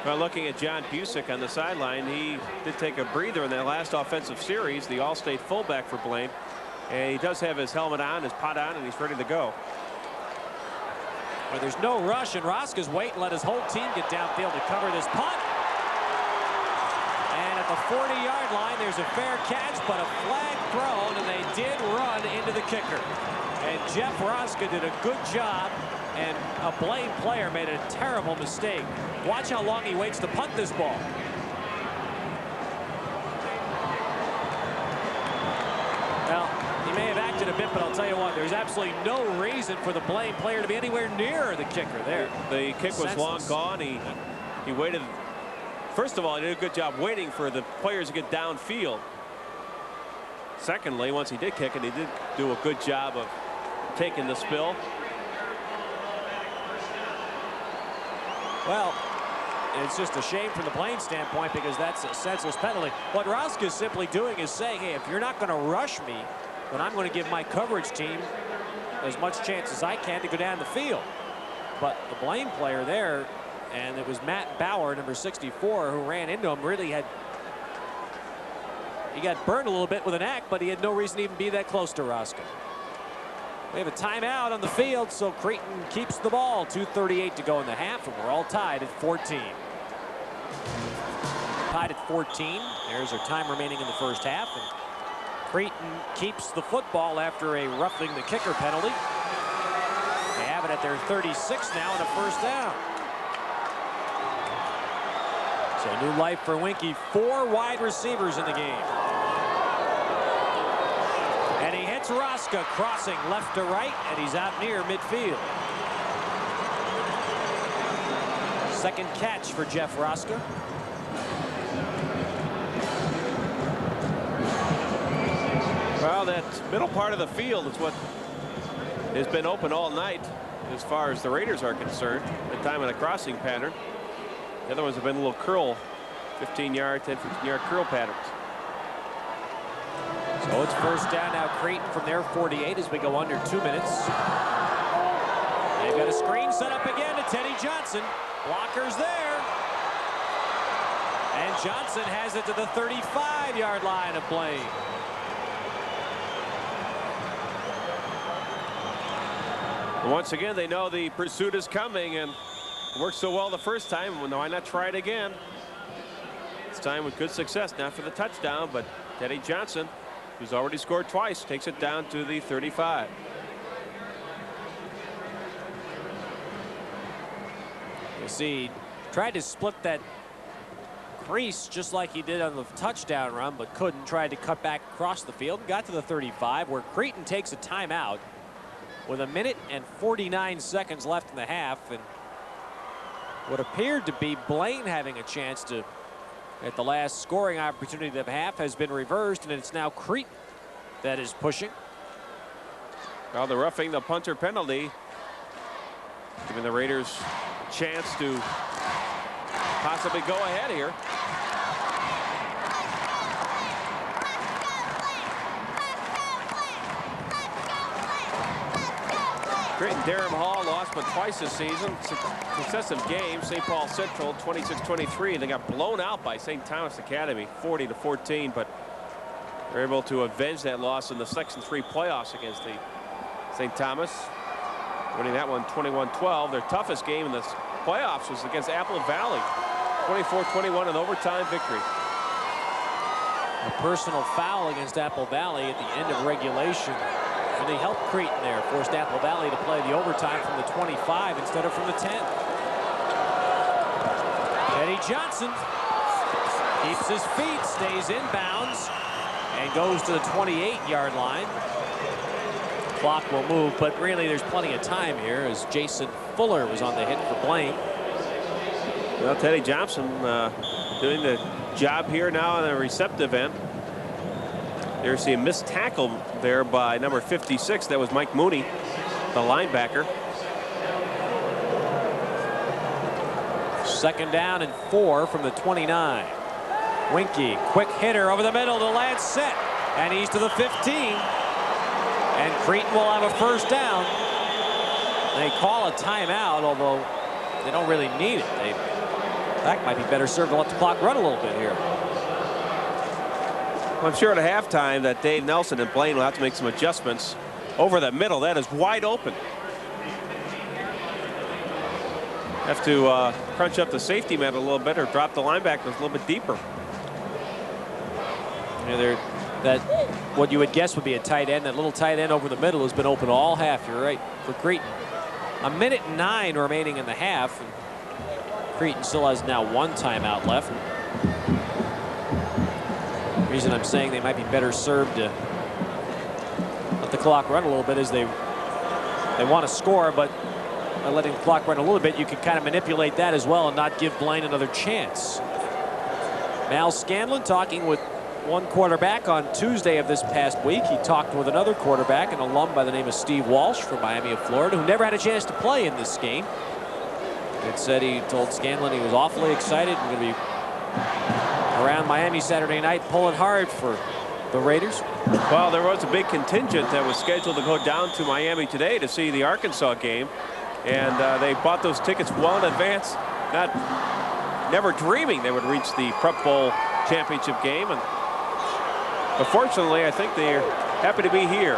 Well, looking at John Busick on the sideline, he did take a breather in that last offensive series, the All-State fullback for Blaine. And he does have his helmet on, his pot on, and he's ready to go. Well, there's no rush, and Rosga's wait and let his whole team get downfield to cover this punt. And at the 40-yard line, there's a fair catch, but a flag thrown, and they did run into the kicker. And Jeff Rosga did a good job, and a Blaine player made a terrible mistake. Watch how long he waits to punt this ball. Well, he may have acted a bit, but I'll tell you what, there's absolutely no reason for the Blaine player to be anywhere near the kicker there. The kick was long gone. He waited. First of all, he did a good job waiting for the players to get downfield. Secondly, once he did kick it, he did do a good job of taking the spill. Well, it's just a shame from the Blaine standpoint because that's a senseless penalty. What Rosga is simply doing is saying, hey, if you're not going to rush me, then I'm going to give my coverage team as much chance as I can to go down the field. But the Blaine player there, and it was Matt Bauer, number 64, who ran into him, really he got burned a little bit with an act, but he had no reason to even be that close to Rosga. We have a timeout on the field, so Cretin keeps the ball. 2:38 to go in the half, and we're all tied at 14. Tied at 14. There's our time remaining in the first half, and Cretin keeps the football after a roughing the kicker penalty. They have it at their 36 now and a first down. So new life for Weinke. 4 wide receivers in the game. And he hits Rosga crossing left to right, and he's out near midfield. Second catch for Jeff Rosga. Well, that middle part of the field is what has been open all night as far as the Raiders are concerned. The time in a crossing pattern. The other ones have been a little curl, 15-yard, 10, 15-yard curl patterns. So it's first down now. Cretin from their 48 as we go under 2 minutes. They've got a screen set up again to Teddy Johnson. Blockers there. And Johnson has it to the 35-yard line of Blaine. Once again, they know the pursuit is coming, and it worked so well the first time. Why not try it again? This time with good success, not for the touchdown, but Teddy Johnson, who's already scored twice, takes it down to the 35. You see, tried to split that crease just like he did on the touchdown run, but couldn't. Tried to cut back across the field, got to the 35, where Cretin takes a timeout with 1 minute and 49 seconds left in the half, and what appeared to be Blaine having a chance to at the last scoring opportunity of the half has been reversed, and it's now Cretin that is pushing. Well, the roughing the punter penalty, giving the Raiders a chance to possibly go ahead here. Cretin Derham Hall lost but twice this season. Successive games. St. Paul Central 26-23. They got blown out by St. Thomas Academy 40-14, but they're able to avenge that loss in the Section 3 playoffs against the St. Thomas, winning that one 21-12. Their toughest game in the playoffs was against Apple Valley, 24-21, an overtime victory. A personal foul against Apple Valley at the end of regulation. And they helped Cretin there, forced Apple Valley to play the overtime from the 25 instead of from the 10. Teddy Johnson keeps his feet, stays inbounds, and goes to the 28-yard line. clock will move, but really there's plenty of time here as Jason Fuller was on the hit for Blaine. Well, Teddy Johnson doing the job here now on the receptive end. There's a missed tackle there by number 56. That was Mike Mooney, the linebacker. 2nd down and 4 from the 29. Weinke, quick hitter over the middle to Lance set. And he's to the 15. And Cretin will have a 1st down. They call a timeout, although they don't really need it. They, in fact, might be better served to let the clock run a little bit here. Well, I'm sure at halftime that Dave Nelson and Blaine will have to make some adjustments over the middle. That is wide open. Have to crunch up the safety man a little bit or drop the linebackers a little bit deeper. Yeah, that what you would guess would be a tight end. That little tight end over the middle has been open all half. You're right, for Cretin. 1:09 remaining in the half. And Cretin still has now 1 timeout left. The reason I'm saying they might be better served to let the clock run a little bit is they want to score, but by letting the clock run a little bit, you can kind of manipulate that as well and not give Blaine another chance. Mal Scanlon talking with one quarterback on Tuesday of this past week. He talked with another quarterback, an alum by the name of Steve Walsh from Miami of Florida, who never had a chance to play in this game. It said he told Scanlon he was awfully excited and going to be around Miami Saturday night pulling hard for the Raiders. Well, there was a big contingent that was scheduled to go down to Miami today to see the Arkansas game, and they bought those tickets well in advance, never dreaming they would reach the Prep Bowl championship game. But fortunately, I think they're happy to be here.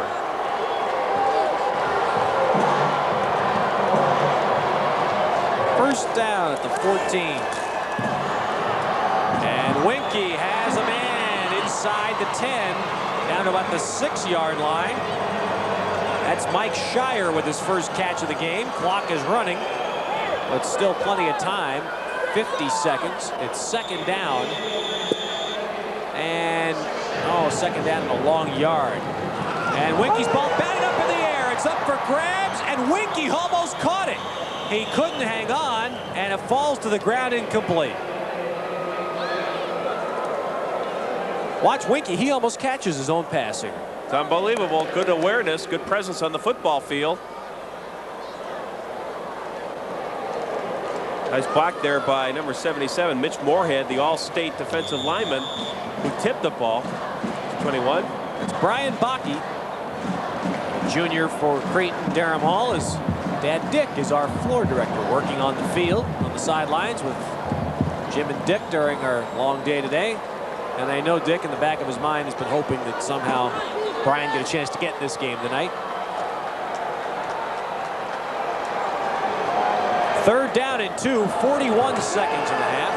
First down at the 14. And Weinke has a man inside the 10, down to about the 6-yard line. That's Mike Shire with his first catch of the game. Clock is running, but still plenty of time. 50 seconds. It's 2nd down. And, oh, 2nd down in a long yard. And Weinke's ball batted up in the air. It's up for grabs, and Weinke almost caught it. He couldn't hang on, and it falls to the ground incomplete. Watch Weinke. He almost catches his own pass here. It's unbelievable. Good awareness, good presence on the football field. Nice block there by number 77, Mitch Moorhead, the All-State defensive lineman who tipped the ball. 21. It's Brian Bakke, junior for Cretin Derham Hall. His dad Dick is our floor director, working on the field on the sidelines with Jim and Dick during our long day today. And I know Dick in the back of his mind has been hoping that somehow Brian get a chance to get in this game tonight. 3rd down and 2, 41 seconds in the half.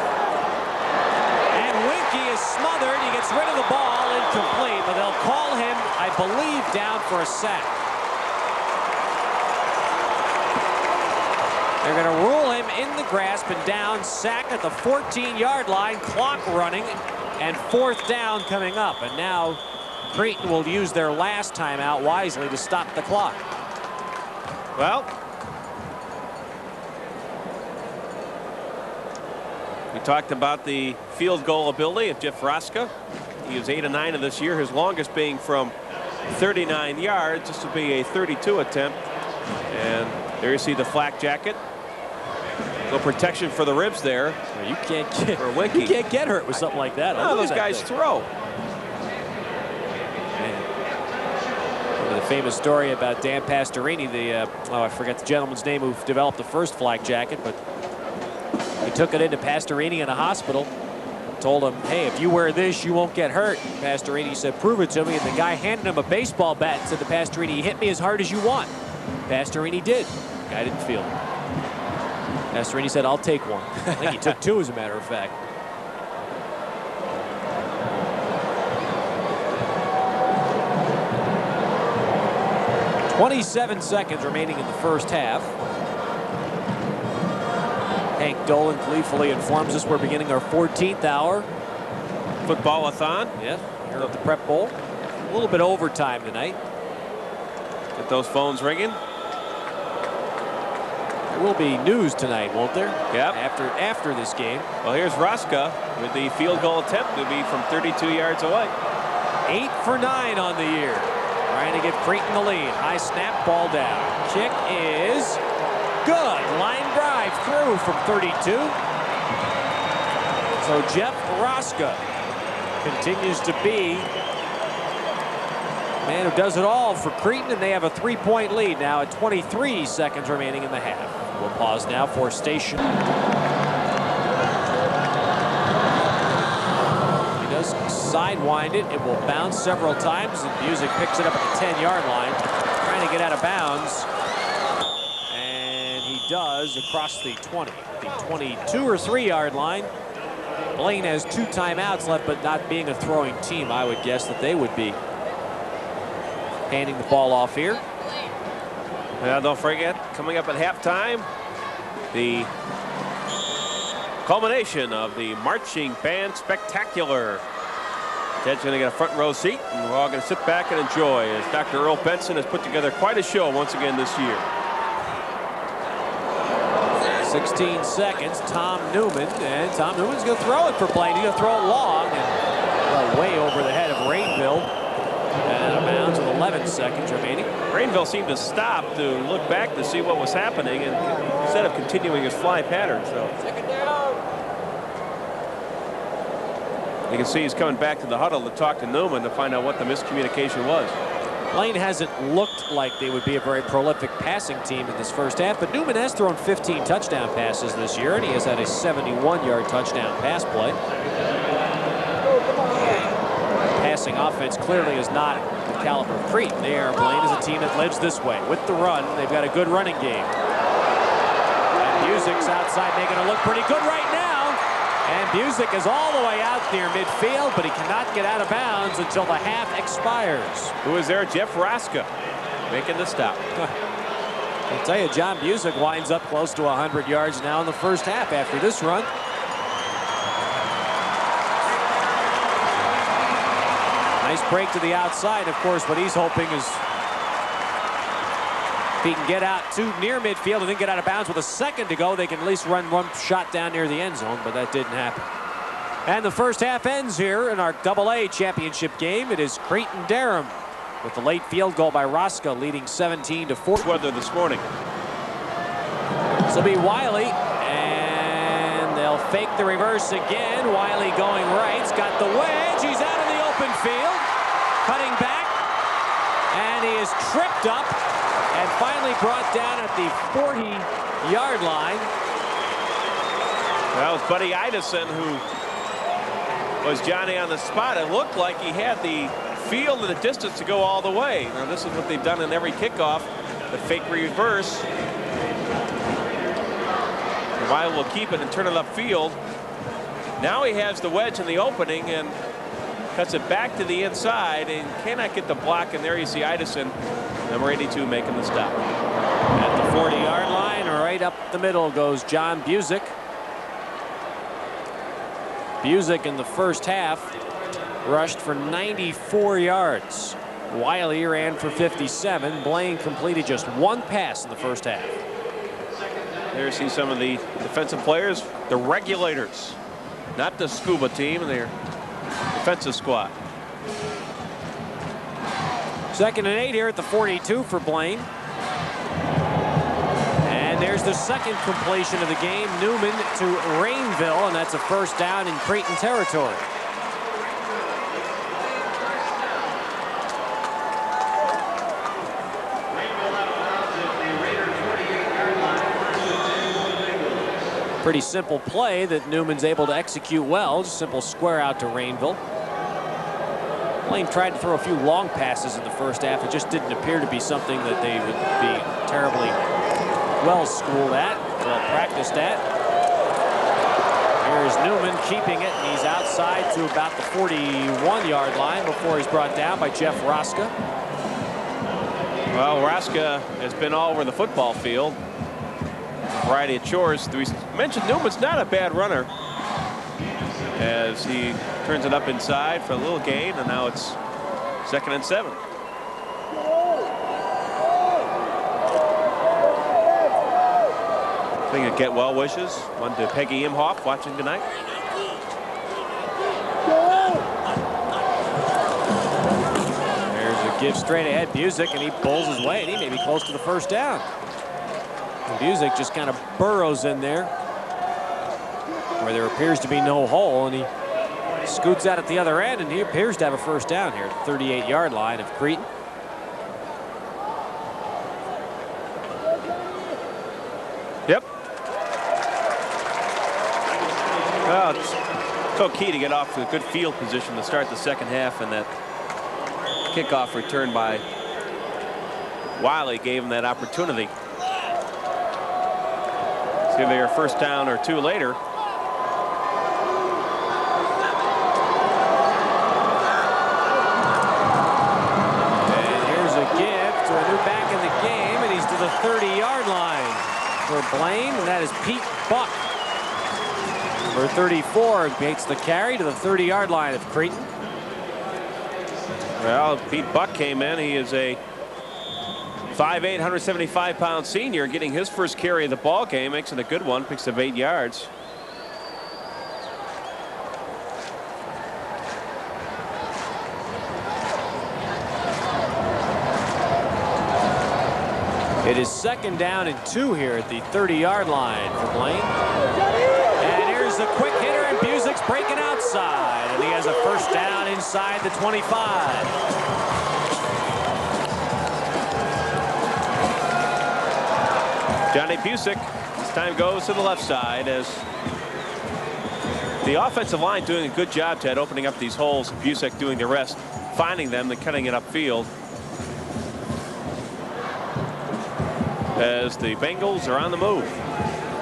And Weinke is smothered. He gets rid of the ball, incomplete, but they'll call him, I believe, down for a sack. They're going to rule him in the grasp and down, sack at the 14-yard line, clock running, and 4th down coming up. And now Cretin will use their last timeout wisely to stop the clock. Well, we talked about the field goal ability of Jeff Rosga. He was 8 of 9 of this year, his longest being from 39 yards. This will be a 32 attempt. And there you see the flak jacket. No protection for the ribs there. Well, you can't get hurt with something like that. No, those guys throw. The famous story about Dan Pastorini, I forget the gentleman's name who developed the first flak jacket, but he took it into Pastorini in a hospital, told him, hey, if you wear this, you won't get hurt. Pastorini said, prove it to me. And the guy handed him a baseball bat and said to Pastorini, hit me as hard as you want. Pastorini did. The guy didn't feel it. Pastorini said, I'll take one. I think he took 2, as a matter of fact. "27 seconds remaining in the first half. Hank Dolan gleefully informs us we're beginning our 14th hour. Football-a-thon. Yes, here at the Prep Bowl. A little bit overtime tonight. Get those phones ringing. There will be news tonight, won't there? Yep. After this game. Well, here's Rosga with the field goal attempt to be from 32 yards away. 8 for 9 on the year. Trying to give Cretin the lead. High snap, ball down. Kick is good. Line drive through from 32. So Jeff Rosga continues to be the man who does it all for Cretin, and they have a 3-point lead now at 23 seconds remaining in the half. We'll pause now for station. He does sidewind it. It will bounce several times, and Busick picks it up at the 10-yard line, trying to get out of bounds. And he does across the 20, the 22 or 3-yard line. Blaine has 2 timeouts left, but not being a throwing team, I would guess that they would be handing the ball off here. Now, don't forget, coming up at halftime, the culmination of the marching band spectacular. Ted's going to get a front row seat, and we're all going to sit back and enjoy as Dr. Earl Benson has put together quite a show once again this year. 16 seconds, Tom Newman, and Tom Newman's going to throw it for Blaine. He's going to throw it long, and well, way over the head of Rainville. And out of bounds with 11 seconds remaining. Rainville seemed to stop to look back to see what was happening, and instead of continuing his fly pattern. So you can see he's coming back to the huddle to talk to Newman to find out what the miscommunication was. Blaine hasn't looked like they would be a very prolific passing team in this first half, but Newman has thrown 15 touchdown passes this year, and he has had a 71-yard touchdown pass play. Passing offense clearly is not the caliber of Cretin. Blaine is a team that lives this way. With the run, they've got a good running game. And Busick's outside making it look pretty good right now. And Busick is all the way out near midfield, but he cannot get out of bounds until the half expires. Who is there? Jeff Rosga making the stop. I'll tell you, John Busick winds up close to 100 yards now in the first half after this run. Nice break to the outside. Of course, what he's hoping is if he can get out to near midfield and then get out of bounds with a second to go, they can at least run one shot down near the end zone, but that didn't happen. And the first half ends here in our AA championship game. It is Cretin Derham with the late field goal by Rosga leading 17-4. Weather this morning. This will be Wiley, and they'll fake the reverse again. Wiley going right. He's got the wedge. He's out of the open field, cutting back, and he is tripped up and finally brought down at the 40-yard line. That was Buddy Idison who was Johnny on the spot. It looked like he had the field and the distance to go all the way. Now this is what they've done in every kickoff, the fake reverse. Wiley will keep it and turn it upfield. Now he has the wedge in the opening and cuts it back to the inside and cannot get the block, and there you see Idison, number 82, making the stop. At the 40-yard line, right up the middle goes John Busick. Busick in the first half rushed for 94 yards. Wiley ran for 57. Blaine completed just 1 pass in the first half. There you see some of the defensive players, the regulators, not the scuba team, their defensive squad. 2nd and 8 here at the 42 for Blaine. And there's the second completion of the game. Newman to Rainville, and that's a first down in Cretin territory. Pretty simple play that Newman's able to execute well. Just simple square out to Rainville. Blaine tried to throw a few long passes in the first half. It just didn't appear to be something that they would be terribly well schooled at, well practiced at. Here's Newman keeping it, and he's outside to about the 41-yard line before he's brought down by Jeff Rosga. Well, Rosga has been all over the football field. A variety of chores. We mentioned Newman's not a bad runner as he turns it up inside for a little gain, and now it's 2nd and 7. Thing to get well wishes. One to Peggy Imhoff watching tonight. There's a give straight ahead. Busick, and he pulls his way, and he may be close to the first down. And Busick just kind of burrows in there where there appears to be no hole, and he scoots out at the other end, and he appears to have a first down here at the 38-yard line of Cretin. Yep. Well, it's so key to get off to a good field position to start the second half, and that kickoff return by Wiley gave him that opportunity. See if they're first down or two later. And here's a give to a new back in the game, and he's to the 30-yard line for Blaine, and that is Pete Buck. Number 34 makes the carry to the 30-yard line of Cretin. Well, Pete Buck came in. He is a 5'8", 175-pound senior, getting his first carry of the ball game. Makes it a good one. Picks up 8 yards. It is second down and 2 here at the 30-yard line for Blaine. And here's a quick hitter, and Busick's breaking outside, and he has a first down inside the 25. Johnny Busick this time goes to the left side as the offensive line doing a good job, Ted, opening up these holes. Busick doing the rest, finding them, then cutting it upfield. As the Bengals are on the move.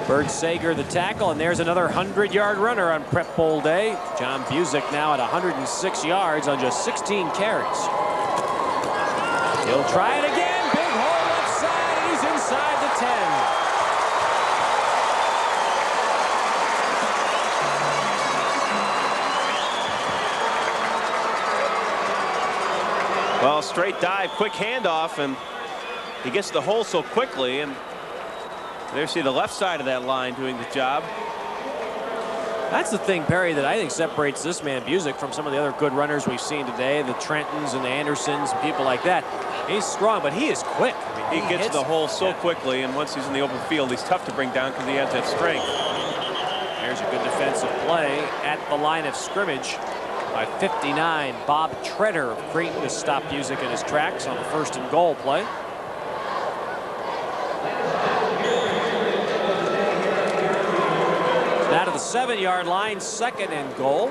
Bert Sager the tackle, and there's another 100-yard runner on Prep Bowl day. John Busick now at 106 yards on just 16 carries. He'll try it again. Big hole left side, and he's inside the 10. Well, straight dive, quick handoff, and he gets the hole so quickly, and there you see the left side of that line doing the job. That's the thing, Perry, that I think separates this man Busick from some of the other good runners we've seen today, the Trentons and the Andersons and people like that. He's strong, but he is quick. I mean, he gets the hole so quickly, and once he's in the open field, he's tough to bring down because he has that strength. There's a good defensive play at the line of scrimmage by 59. Bob Treader of Cretin to stop Busick in his tracks on the 1st and goal play. Now to the 7-yard line, 2nd and goal.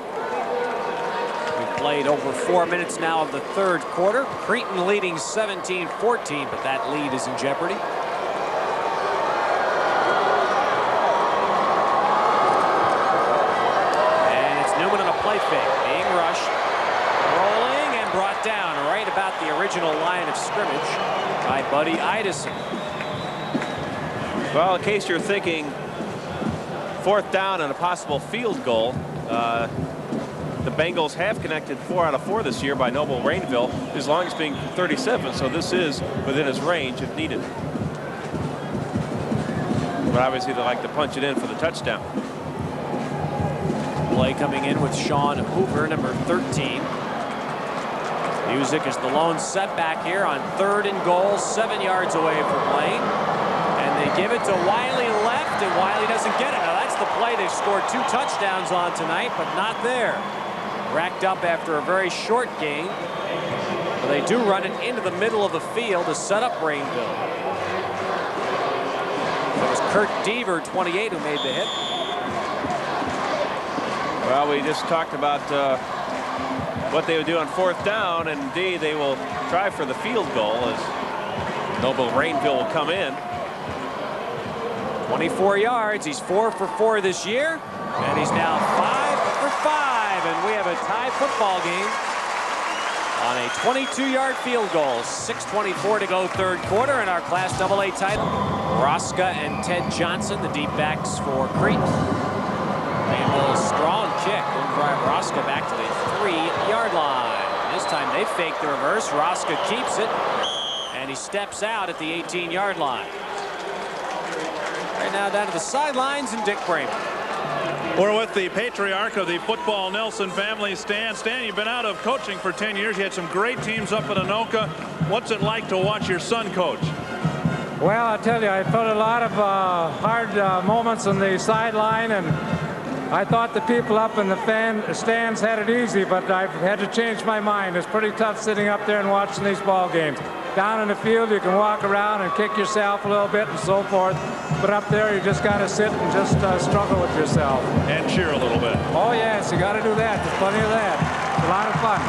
We've played over 4 minutes now of the 3rd quarter. Cretin leading 17-14, but that lead is in jeopardy. And it's Newman on a play fake, being rushed, rolling, and brought down right about the original line of scrimmage by Buddy Idison. Well, in case you're thinking 4th down and a possible field goal, the Bengals have connected 4 out of 4 this year by Noble Rainville, as long as being 37, so this is within his range if needed. But obviously they like to punch it in for the touchdown. Play coming in with Sean Hoover, number 13. Busick is the lone setback here on 3rd and goal, 7 yards away from Blaine. And they give it to Wiley left, and Wiley doesn't get it. Now that's the play they've scored 2 touchdowns on tonight, but not there. Racked up after a very short gain. But they do run it into the middle of the field to set up Rainville. It was Kurt Deaver, 28, who made the hit. Well, we just talked about what they would do on 4th down, and indeed they will try for the field goal as Noble Rainville will come in. 24 yards. He's 4 for 4 this year, and he's now 5 for 5, and we have a tie football game on a 22-yard field goal. 6:24 to go 3rd quarter in our Class AA title. Rosga and Ted Johnson, the deep backs for Cretin. Rainville's strong kick will drive Rosga back to the 3-yard line. This time they fake the reverse. Rosga keeps it, and he steps out at the 18-yard line. right now down to the sidelines and Dick Bramer. We're with the patriarch of the football Nelson family, Stan. Stan, you've been out of coaching for 10 years. You had some great teams up in Anoka. What's it like to watch your son coach? Well, I tell you, I felt a lot of hard moments on the sideline, and I thought the people up in the stands had it easy, but I've had to change my mind. It's pretty tough sitting up there and watching these ball games. Down in the field, you can walk around and kick yourself a little bit and so forth. But up there, you just got to sit and just struggle with yourself. And cheer a little bit. Oh, yes, you got to do that. There's plenty of that. It's a lot of fun.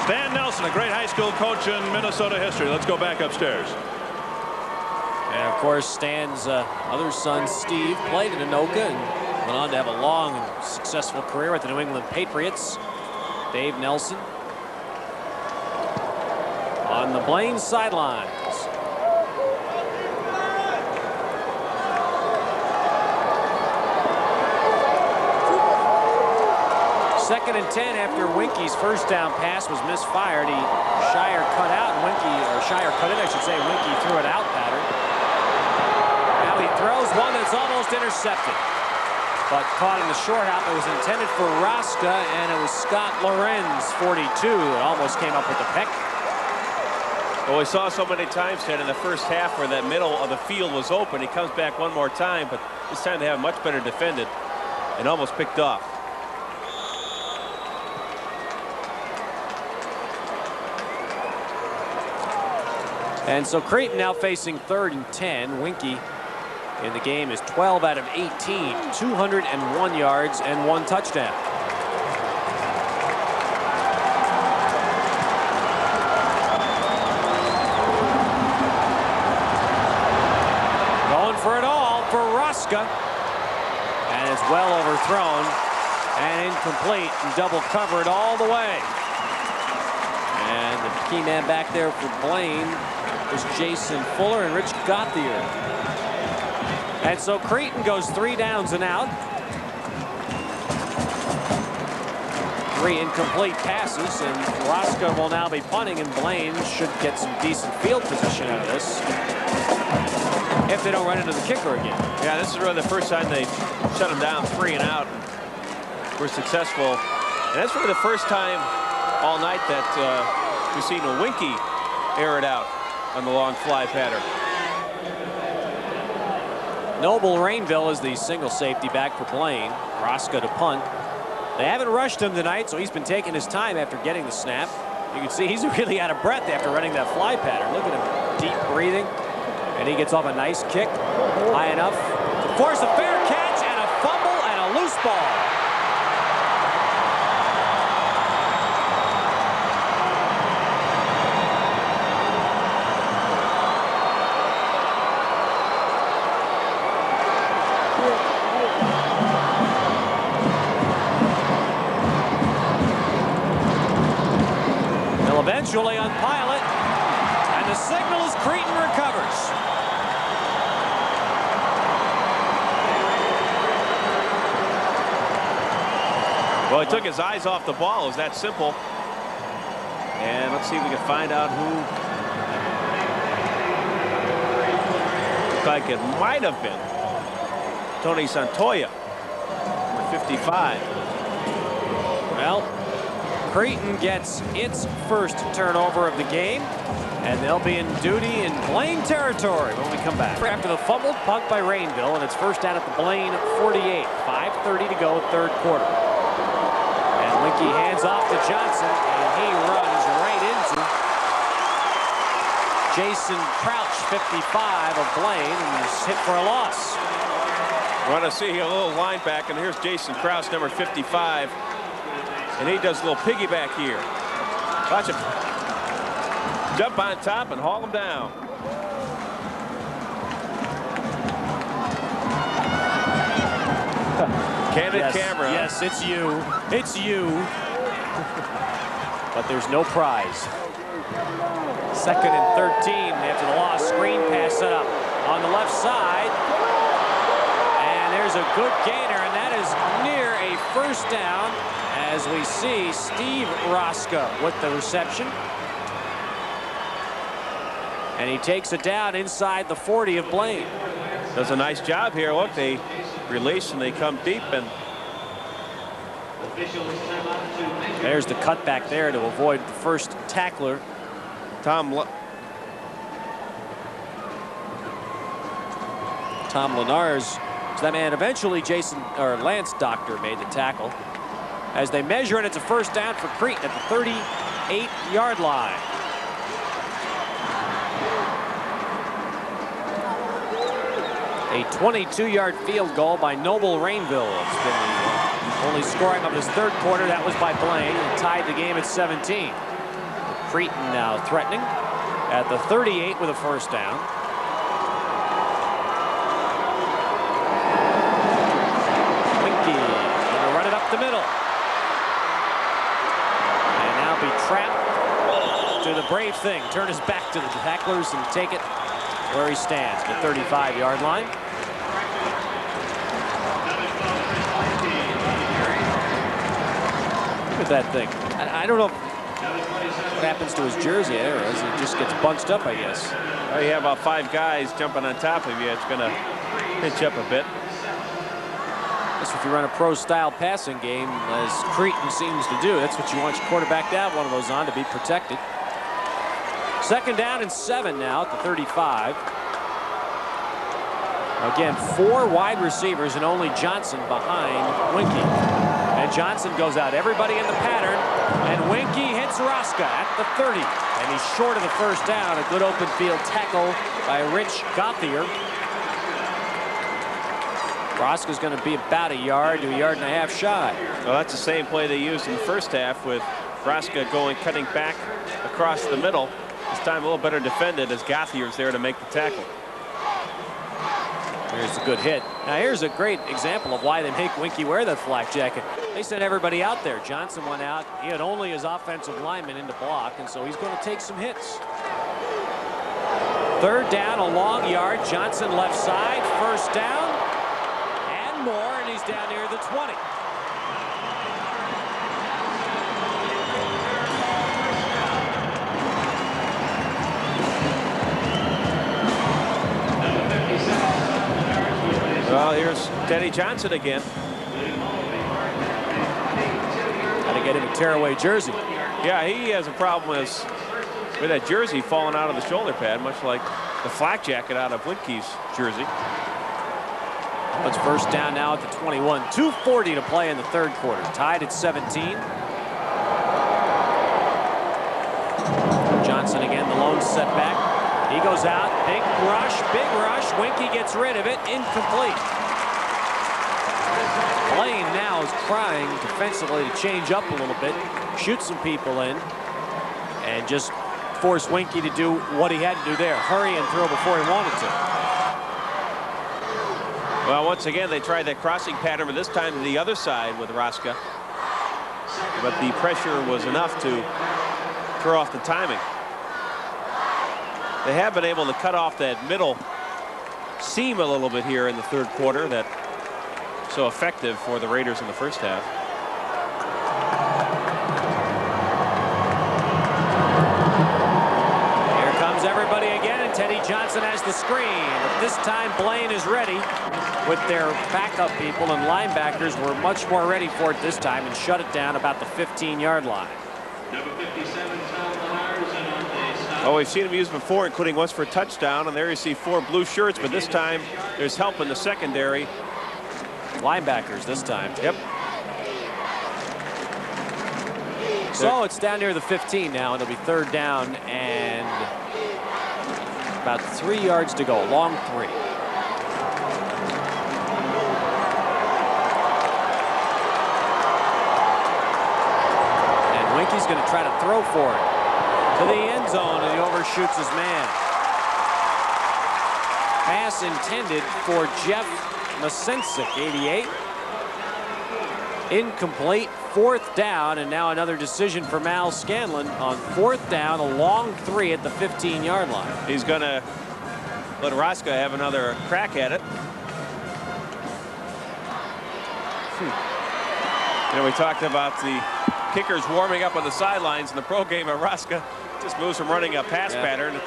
Stan Nelson, a great high school coach in Minnesota history. Let's go back upstairs. And, of course, Stan's other son, Steve, played in Anoka and went on to have a long and successful career with the New England Patriots. Dave Nelson on the Blaine sidelines. Second and 10 after Weinke's first down pass was misfired. Shire cut out, and Shire cut in, I should say. Weinke threw it out pattern. Now he throws one that's almost intercepted, but caught in the short hop. It was intended for Rosga, and it was Scott Lorenz, 42, that almost came up with the pick. Well, we saw so many times, Ted, in the first half where that middle of the field was open. He comes back one more time, but this time they have much better defended and almost picked off. And so Cretin now facing 3rd and 10. Weinke in the game is 12 out of 18, 201 yards and 1 touchdown. Going for it all for Rosga. And it's well overthrown and incomplete and double covered all the way. And the key man back there for Blaine is Jason Fuller and Rich Gauthier. And so Cretin goes 3 downs and out. 3 incomplete passes, and Rosga will now be punting, and Blaine should get some decent field position out of this if they don't run into the kicker again. Yeah, this is really the first time they shut him down 3 and out. We're successful, and that's really the first time all night that we've seen a Weinke air it out on the long fly pattern. Noble Rainville is the single safety back for Blaine. Rosga to punt. They haven't rushed him tonight, so he's been taking his time after getting the snap. You can see he's really out of breath after running that fly pattern. Look at him, deep breathing. And he gets off a nice kick, high enough to force a fair catch and a fumble and a loose ball. They'll eventually unpile it, and the signal is Cretin recovers. Well, he took his eyes off the ball. It was that simple. And let's see if we can find out who. Looks like it might have been Tony Santoya, number 55. Well, Cretin gets its first turnover of the game, and they'll be in duty in Blaine territory when we come back. After the fumbled punt by Rainville, and it's first down at the Blaine 48. 5:30 to go, 3rd quarter. And Weinke hands off to Johnson, and he runs right into Jason Crouch, 55 of Blaine, and he's hit for a loss. We want to see a little linebacker, and here's Jason Crouch, number 55. And he does a little piggyback here. Watch him jump on top and haul him down. Candid Yes, camera. yes, it's you. It's you. But there's no prize. 2nd and 13 after the loss. Screen pass set up on the left side. And there's a good gainer, and that is near a first down, as we see Steve Rosga with the reception. And he takes it down inside the 40 of Blaine. does a nice job here. Look, they release and they come deep, and there's the cutback there to avoid the first tackler. Tom Lenars is that man. Eventually, Lance Doctor made the tackle. As they measure it, it's a first down for Cretin at the 38-yard line. A 22-yard field goal by Noble Rainville. It's been the only scoring of his third quarter. That was by Blaine, and tied the game at 17. Cretin now threatening at the 38 with a first down. Weinke going to run it up the middle. And now be trapped to the brave thing. Turn his back to the tacklers and take it where he stands, the 35-yard line. Look at that thing. I don't know what happens to his jersey there as he just gets bunched up, I guess. Well, you have about 5 guys jumping on top of you. It's going to pinch up a bit. That's if you run a pro-style passing game, as Cretin seems to do. That's what you want your quarterback to have one of those on, to be protected. Second down and 7 now at the 35. Again, 4 wide receivers and only Johnson behind Weinke. And Johnson goes out. Everybody in the pattern. And Weinke hits Rosga at the 30. And he's short of the first down. A good open field tackle by Rich Gauthier. Rosga's going to be about a yard to a yard and a half shy. Well, that's the same play they used in the first half, with Rosga cutting back across the middle. This time a little better defended as Gauthier's there to make the tackle. Here's a good hit. Now here's a great example of why they make Weinke wear that flak jacket. They sent everybody out there. Johnson went out. He had only his offensive lineman in to block, and so he's going to take some hits. Third down, a long yard. Johnson left side. First down. And more, and he's down near the 20. Well, here's Teddy Johnson again. Got to get him a tearaway jersey. Yeah, he has a problem with that jersey falling out of the shoulder pad, much like the flak jacket out of Weinke's jersey. It's first down now at the 21. 2:40 to play in the third quarter. Tied at 17. Johnson again, the lone setback. He goes out, big rush. Weinke gets rid of it, incomplete. Blaine now is trying defensively to change up a little bit, shoot some people in, and just force Weinke to do what he had to do there, hurry and throw before he wanted to. Well, once again, they tried that crossing pattern, but this time to the other side with Rosga. But the pressure was enough to throw off the timing. They have been able to cut off that middle seam a little bit here in the third quarter. That so effective for the Raiders in the first half. Here comes everybody again, and Teddy Johnson has the screen. But this time Blaine is ready with their backup people, and linebackers were much more ready for it this time and shut it down about the 15-yard line. Number 57, Tom Lenars, and on the side. Oh, we've seen him used before, including once for a touchdown, and there you see 4 blue shirts, but this time there's help in the secondary. Linebackers this time. Yep. So it's down near the 15 now, and it'll be third down and about 3 yards to go. Long 3. And Weinke's going to try to throw for it to the end zone, and he overshoots his man. Pass intended for Jeff Masensic, 88. Incomplete. 4th down, and now another decision for Mal Scanlon on 4th down, a long 3 at the 15-yard line. He's going to let Rosga have another crack at it. You know, we talked about the kickers warming up on the sidelines in the pro game, and Rosga just moves from running a pass pattern.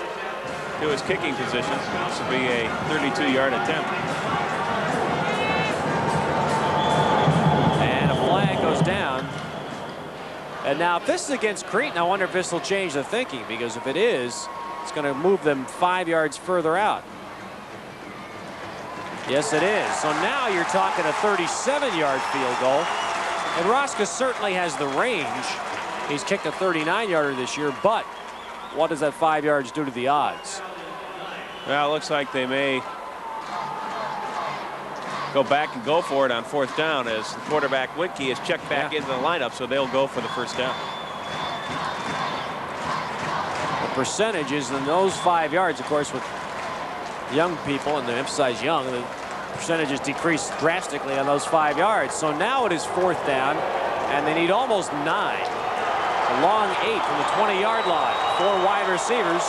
to his kicking position. This will be a 32-yard attempt. And a flag goes down. And now if this is against Cretin, I wonder if this will change the thinking, because if it is, it's going to move them 5 yards further out. Yes, it is. So now you're talking a 37-yard field goal. And Rosga certainly has the range. He's kicked a 39-yarder this year, but what does that 5 yards do to the odds? Well, it looks like they may go back and go for it on 4th down, as the quarterback Weinke is checked back into the lineup, so they'll go for the 1st down. The percentages in those 5 yards, of course, with young people, and they emphasize young, the percentages decrease drastically on those 5 yards. So now it is 4th down, and they need almost 9. A long 8 from the 20-yard line. 4 wide receivers.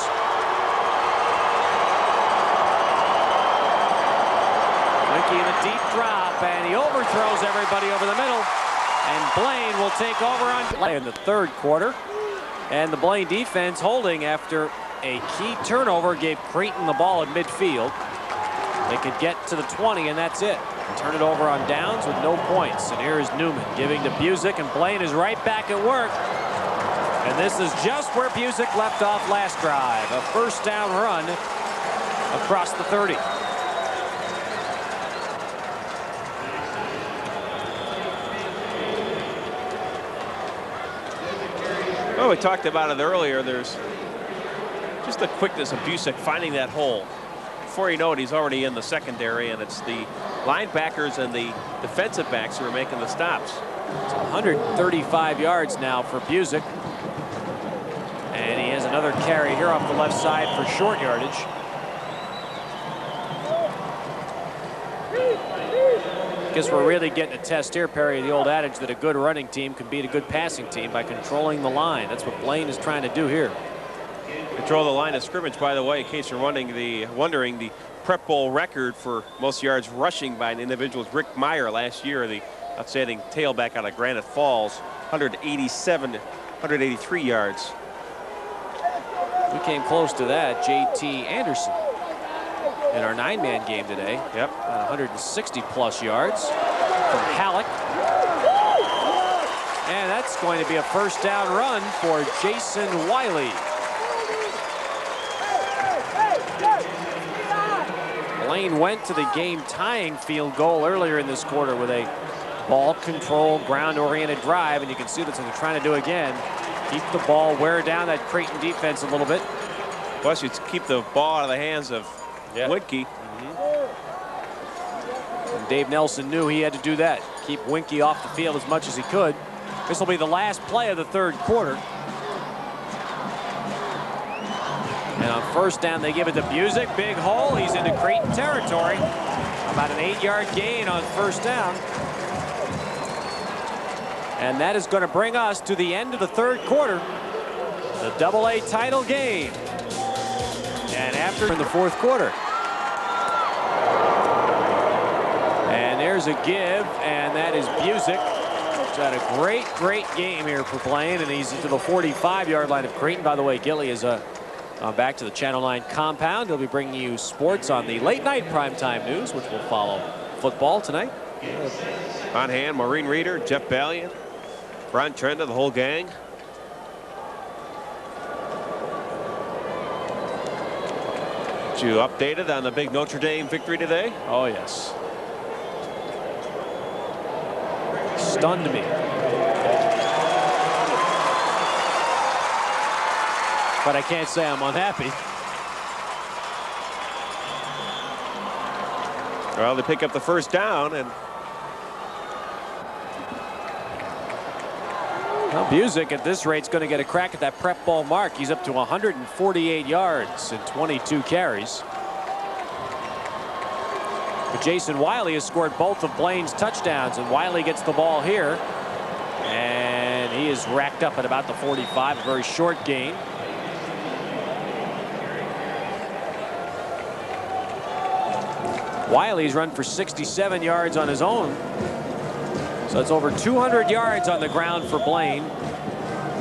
Weinke in a deep drop, and he overthrows everybody over the middle. And Blaine will take over on play in the 3rd quarter. And the Blaine defense holding after a key turnover gave Cretin the ball at midfield. They could get to the 20, and that's it. Turn it over on downs with no points. And here is Newman giving to Busick, and Blaine is right back at work. And this is just where Busick left off last drive. A 1st down run across the 30. Well, we talked about it earlier. There's just the quickness of Busick finding that hole. Before you know it, he's already in the secondary, and it's the linebackers and the defensive backs who are making the stops. It's 135 yards now for Busick. And he has another carry here off the left side for short yardage. Guess we're really getting a test here, Perry, the old adage that a good running team can beat a good passing team by controlling the line. That's what Blaine is trying to do here. Control the line of scrimmage, by the way, in case you're wondering, the Prep Bowl record for most yards rushing by an individual is Rick Meyer last year, the outstanding tailback out of Granite Falls, 183 yards. We came close to that. J.T. Anderson in our 9-man game today. Yep. 160+ yards from Halleck. And that's going to be a 1st down run for Jason Wiley. Blaine went to the game-tying field goal earlier in this quarter with a ball control, ground-oriented drive, and you can see that's what they're trying to do again. Keep the ball, wear down that Cretin defense a little bit. Plus, you keep the ball out of the hands of Weinke. And Dave Nelson knew he had to do that. Keep Weinke off the field as much as he could. This will be the last play of the 3rd quarter. And on 1st down, they give it to Busick. Big hole. He's into Cretin territory. About an 8-yard gain on 1st down. And that is going to bring us to the end of the 3rd quarter. The AA title game. And after in the 4th quarter. And there's a give, and that is Busick. He's had a great game here for Blaine, and he's into the 45-yard line of Cretin. By the way, Gilly is back to the Channel 9 compound. He'll be bringing you sports on the late-night primetime news, which will follow football tonight. On hand, Maureen Reeder, Jeff Ballion, Ron Trenda, the whole gang. You updated on the big Notre Dame victory today? Oh, yes. Stunned me. But I can't say I'm unhappy. Well, they pick up the 1st down, and well, Busick at this rate is going to get a crack at that Prep Bowl mark. He's up to 148 yards and 22 carries. But Jason Wiley has scored both of Blaine's touchdowns, and Wiley gets the ball here. And he is racked up at about the 45, a very short gain. Wiley's run for 67 yards on his own. So it's over 200 yards on the ground for Blaine.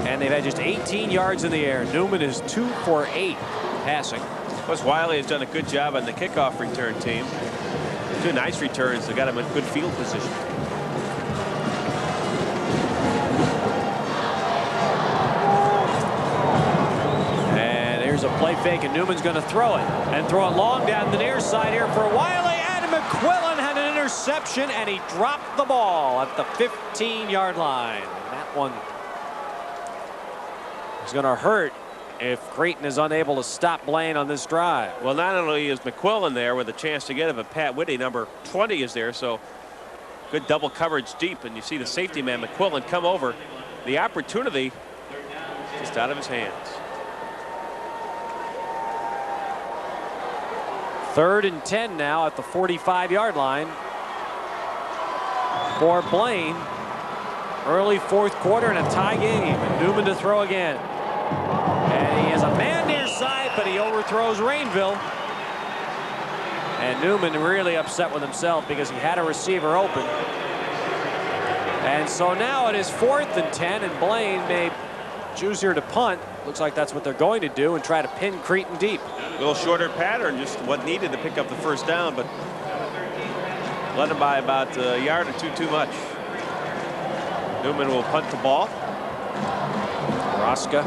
And they've had just 18 yards in the air. Newman is 2 for 8 passing. Plus, Wiley has done a good job on the kickoff return team. 2 nice returns. They got him in good field position. And here's a play fake, and Newman's going to throw it. And throw it long down the near side here for Wiley. And McQuillan had an interception, and he dropped the ball at the 15-yard line. And that one is going to hurt if Cretin is unable to stop Blaine on this drive. Well, not only is McQuillan there with a chance to get it, but Pat Whitty, number 20, is there. So good double coverage deep, and you see the safety man McQuillan come over. The opportunity just out of his hands. 3rd and 10 now at the 45-yard line for Blaine. Early 4th quarter and a tie game. And Newman to throw again. And he has a man near side, but he overthrows Rainville. And Newman really upset with himself because he had a receiver open. And so now it is 4th and 10, and Blaine may choose here to punt. Looks like that's what they're going to do, and try to pin Cretin deep. A little shorter pattern, just what needed to pick up the first down, but led him by about a yard or two too much. Newman will punt the ball. Rosga,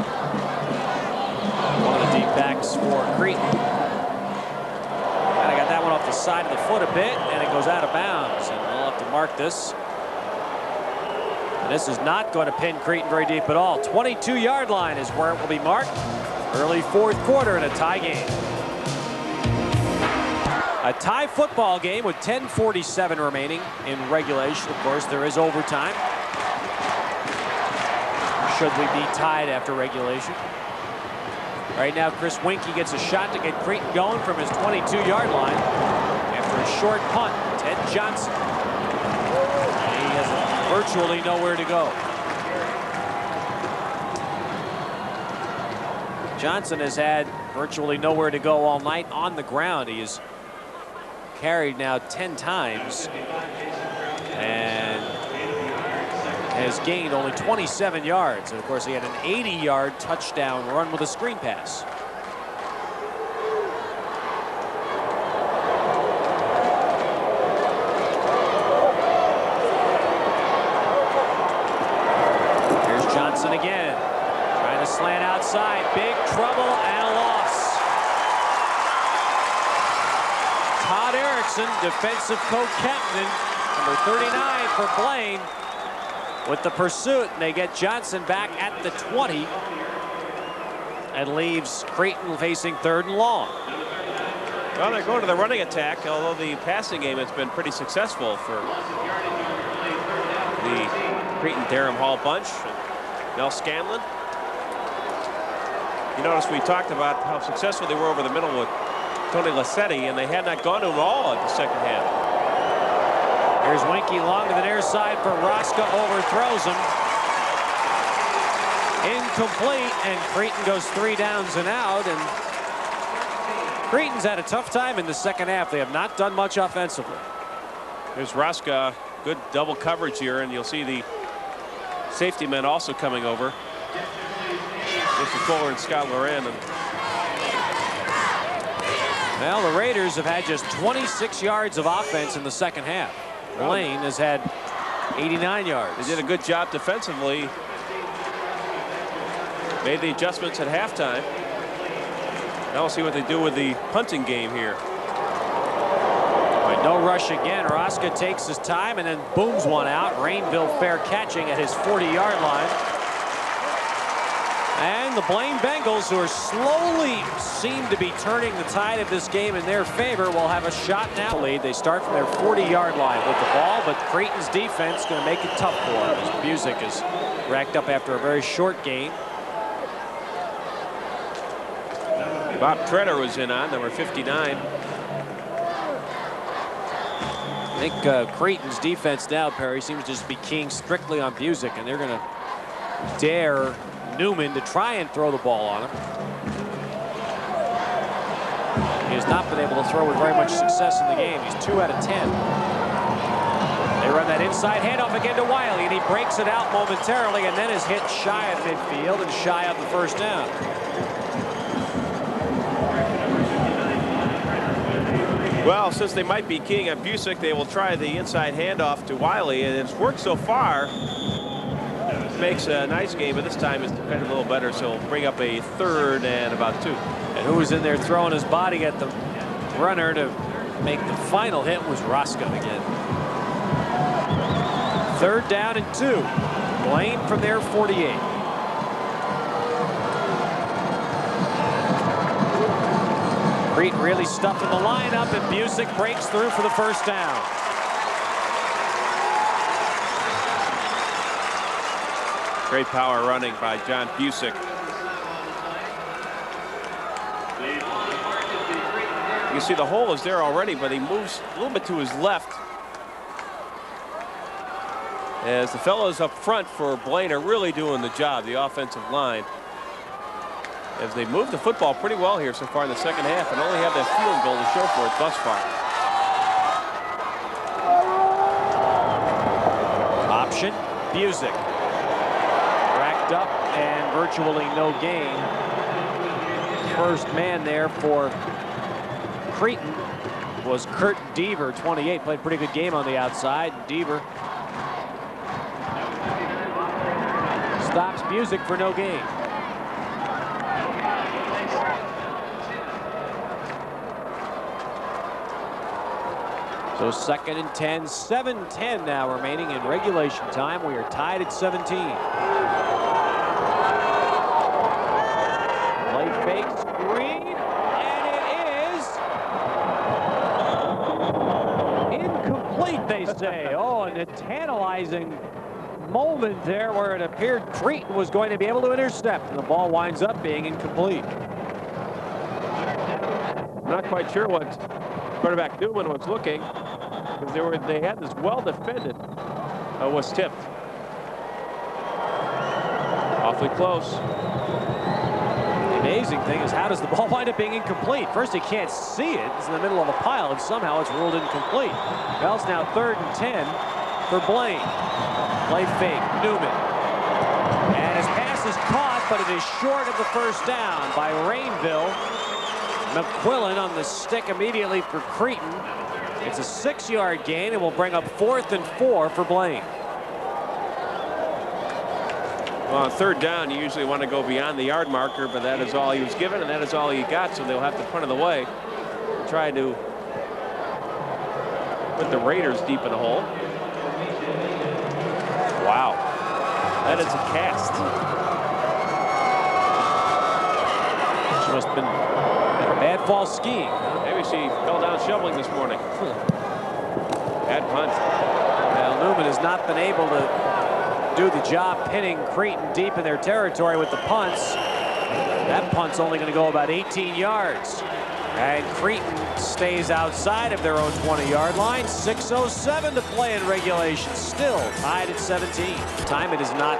one of the deep backs for Cretin. And I got that one off the side of the foot a bit, and it goes out of bounds. And we'll have to mark this. And this is not going to pin Cretin very deep at all. 22-yard line is where it will be marked. Early 4th quarter in a tie game. A tie football game with 10:47 remaining in regulation. Of course, there is overtime. Should we be tied after regulation. Right now, Chris Weinke gets a shot to get Cretin going from his 22-yard line after a short punt. Ted Johnson. He has virtually nowhere to go. Johnson has had virtually nowhere to go all night on the ground. He is carried now 10 times and has gained only 27 yards. And of course, he had an 80-yard touchdown run with a screen pass. Here's Johnson again, trying to slant outside. Big trouble and a loss. Todd Erickson, defensive co-captain, number 39 for Blaine, with the pursuit, and they get Johnson back at the 20 and leaves Cretin facing 3rd and long. Well, they're going to the running attack, although the passing game has been pretty successful for the Cretin Derham Hall bunch. Nell Scanlon. You notice we talked about how successful they were over the middle with Tony Lassetti, and they had not gone to him all at the second half. Here's Weinke long to the near side for Rosga, overthrows him. Incomplete, and Cretin goes 3 downs and out. And Cretin's had a tough time in the second half. They have not done much offensively. Here's Rosga, good double coverage here, and you'll see the safety men also coming over. Mr. Fuller and Scott Loren. Well, the Raiders have had just 26 yards of offense in the second half. Blaine has had 89 yards. They did a good job defensively. Made the adjustments at halftime. Now we'll see what they do with the punting game here. Right, no rush again. Rosga takes his time and then booms one out. Rainville fair catching at his 40-yard line. And the Blaine Bengals, who are slowly seem to be turning the tide of this game in their favor, will have a shot now. They start from their 40-yard line with the ball, but Cretin's defense is going to make it tough for them as Busick is racked up after a very short game. Bob Treader was in on number 59. I think Cretin's defense now, Perry, seems to just be keying strictly on Busick, and they're going to dare Newman to try and throw the ball on him. He has not been able to throw with very much success in the game. He's 2 out of 10. They run that inside handoff again to Wiley, and he breaks it out momentarily and then is hit shy of midfield and shy of the first down. Well, since they might be keying on Busick, they will try the inside handoff to Wiley, and it's worked so far. Makes a nice game, but this time it's defended a little better, so we'll bring up a 3rd and about 2. And who was in there throwing his body at the runner to make the final hit was Rosga again. 3rd down and 2. Blaine from their 48. Cretin really stuffed in the lineup, and Busick breaks through for the 1st down. Great power running by John Busick. You can see the hole is there already, but he moves a little bit to his left. As the fellows up front for Blaine are really doing the job, the offensive line, as they move the football pretty well here so far in the 2nd half and only have that field goal to show for it thus far. Option, Busick. Racked up and virtually no gain. First man there for Cretin was Cretin Derham, 28. Played a pretty good game on the outside. Derham stops Busick for no gain. So 2nd and 10, 7:10 now remaining in regulation time. We are tied at 17. Play fake screen, and it is incomplete, they say. Oh, and a tantalizing moment there where it appeared Cretin was going to be able to intercept, and the ball winds up being incomplete. I'm not quite sure what quarterback Newman was looking, because they had this well defended. Was tipped. Awfully close. The amazing thing is, how does the ball wind up being incomplete? First, he can't see it. It's in the middle of a pile, and somehow it's ruled incomplete. Well, it's now 3rd and 10 for Blaine. Play fake, Newman. And his pass is caught, but it is short of the 1st down by Rainville. McQuillan on the stick immediately for Cretin. It's a 6-yard gain, and will bring up 4th and 4 for Blaine. Well, on 3rd down, you usually want to go beyond the yard marker, but that is all he was given, and that is all he got, so they'll have to punt it away. Try to put the Raiders deep in the hole. Wow. That is a cast. She must have been bad fall skiing. Maybe she fell down shoveling this morning. Bad punt. Well, Newman has not been able to do the job pinning Cretin deep in their territory with the punts. That punt's only going to go about 18 yards. And Cretin stays outside of their own 20-yard line. 6:07 to play in regulation. Still tied at 17. Time it is not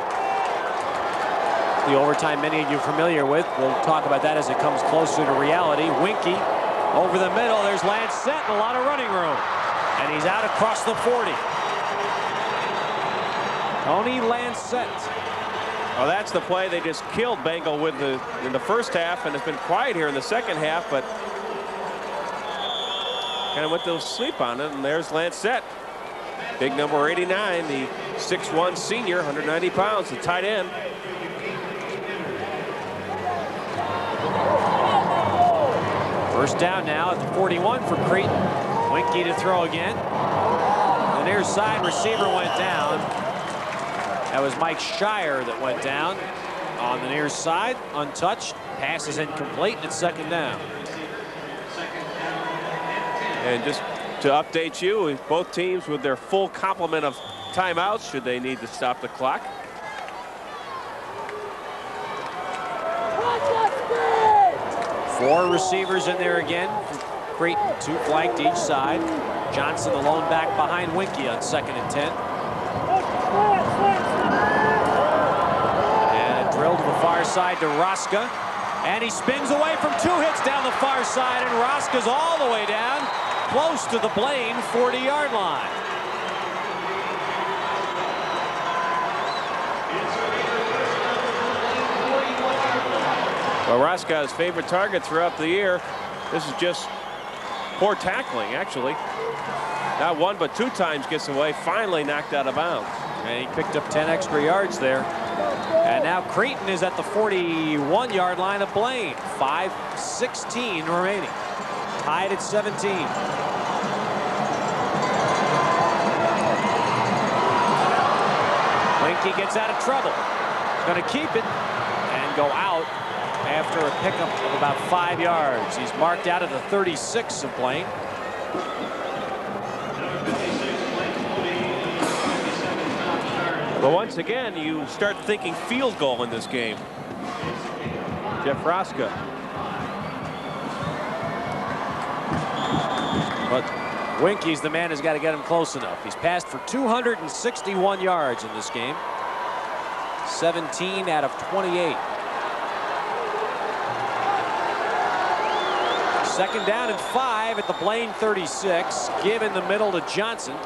the overtime many of you are familiar with. We'll talk about that as it comes closer to reality. Weinke over the middle. There's Lancette and a lot of running room. And he's out across the 40. Tony Lancette. Well, that's the play they just killed Bengal with in the 1st half, and it's been quiet here in the 2nd half, but kind of went to sleep on it. And there's Lancette, big number 89, the 6'1" senior, 190 pounds, the tight end. First down now at the 41 for Cretin. Weinke to throw again. The near side receiver went down. That was Mike Shire that went down on the near side, untouched. Pass is incomplete, and it's 2nd down. And just to update you, both teams with their full complement of timeouts should they need to stop the clock. Four receivers in there again. Cretin, 2 flanked each side. Johnson, the lone back behind Weinke on 2nd and 10. And a drill to the far side to Rosga. And he spins away from 2 hits down the far side, and Rosga's all the way down, close to the Blaine 40-yard line. Well, Rosga's favorite target throughout the year. This is just Poor tackling, actually. Not one, but 2 times gets away. Finally knocked out of bounds. And he picked up 10 extra yards there. And now Cretin is at the 41-yard line of Blaine. 5:16 remaining. Tied at 17. Weinke gets out of trouble. Going to keep it and go out after a pickup of about 5 yards. He's marked out at the 36 of Blaine. But once again, you start thinking field goal in this game. Jeff Rosga. But Weinke's the man who's got to get him close enough. He's passed for 261 yards in this game. 17 out of 28. Second down and 5 at the Blaine 36. Give in the middle to Johnson.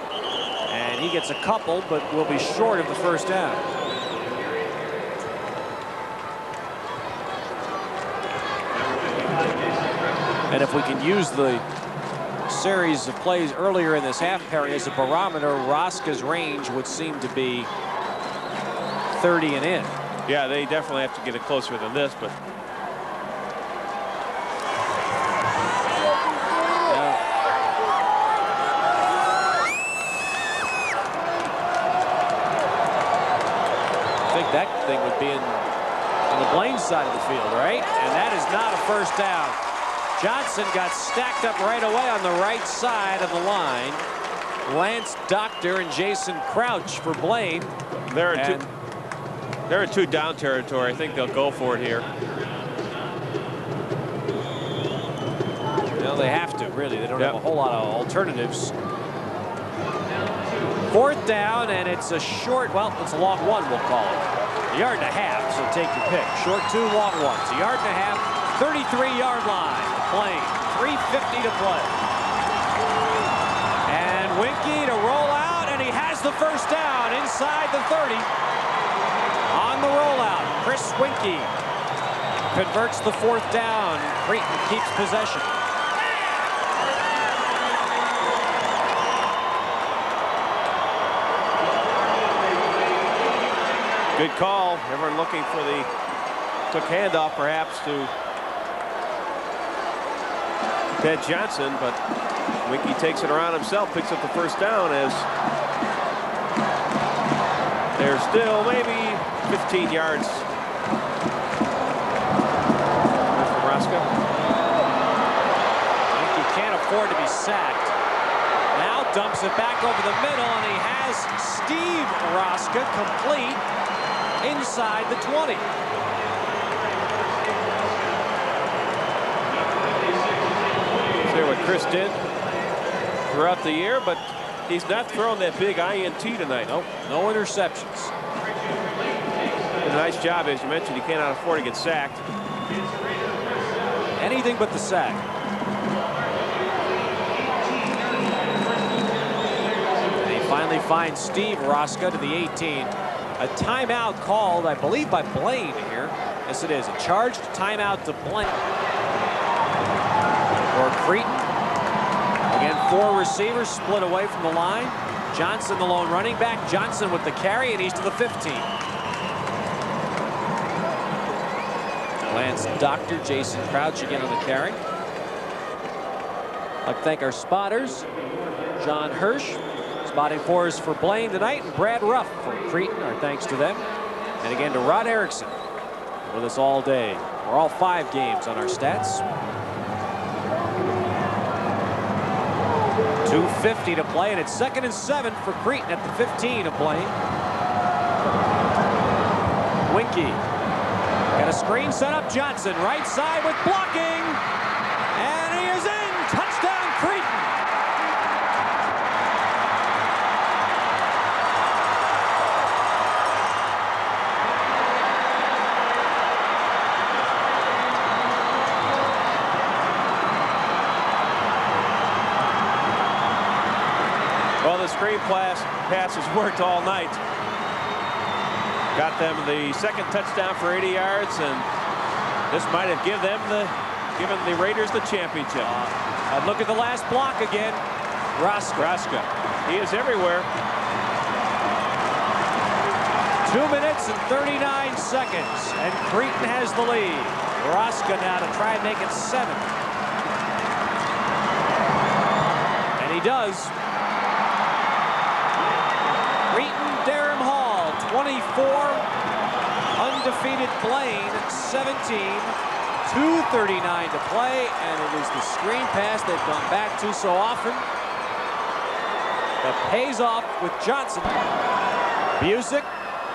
And he gets a couple, but will be short of the first down. And if we can use the series of plays earlier in this half period as a barometer, Rosga's range would seem to be 30 and in. Yeah, they definitely have to get it closer than this, but that thing would be on the Blaine side of the field, right? And that is not a first down. Johnson got stacked up right away on the right side of the line. Lance Doctor and Jason Crouch for Blaine. They're in 2 down territory. I think they'll go for it here. Well, they have to, really. They don't have a whole lot of alternatives. 4th down, and it's a short, well, it's a long one, we'll call it. A yard and a half, so take your pick. Short 2, long 1. It's a yard and a half, 33-yard line. Blaine, 3:50 to play. And Weinke to roll out, and he has the first down inside the 30. On the rollout, Chris Weinke converts the 4th down. Cretin keeps possession. Good call. Everyone looking for the took handoff perhaps to Ted Johnson, but Weinke takes it around himself, picks up the first down as there's still maybe 15 yards. For Rosga. Weinke can't afford to be sacked. Now dumps it back over the middle, and he has Steve Rosga complete inside the 20. See what Chris did throughout the year, but he's not thrown that big INT tonight. Nope, no interceptions. Did a nice job, as you mentioned. He cannot afford to get sacked. Anything but the sack. And he finally finds Steve Rosga to the 18. A timeout called, I believe, by Blaine here. Yes, it is. A charged timeout to Blaine. Or Cretin. Again, 4 receivers split away from the line. Johnson, the lone running back. Johnson with the carry, and he's to the 15. Lance Doctor, Jason Crouch again on the carry. I'd like to thank our spotters. John Hirsch. Spotting for us for Blaine tonight, and Brad Ruff for Cretin. Our thanks to them. And again to Rod Erickson with us all day. We're all 5 games on our stats. 2:50 to play, and it's 2nd and 7 for Cretin at the 15 of Blaine. Weinke got a screen set up. Johnson right side with blocking, and he is in. Touchdown Cretin. Well, the screen pass has worked all night. Got them the 2nd touchdown for 80 yards, and this might have given the Raiders the championship. And look at the last block again. Rosga. He is everywhere. 2 minutes and 39 seconds, and Cretin has the lead. Rosga now to try and make it 7. And he does. Cretin Derham Hall, 24. Undefeated Blaine, 17. 2:39 to play, and it is the screen pass they've gone back to so often that pays off with Johnson. Busick.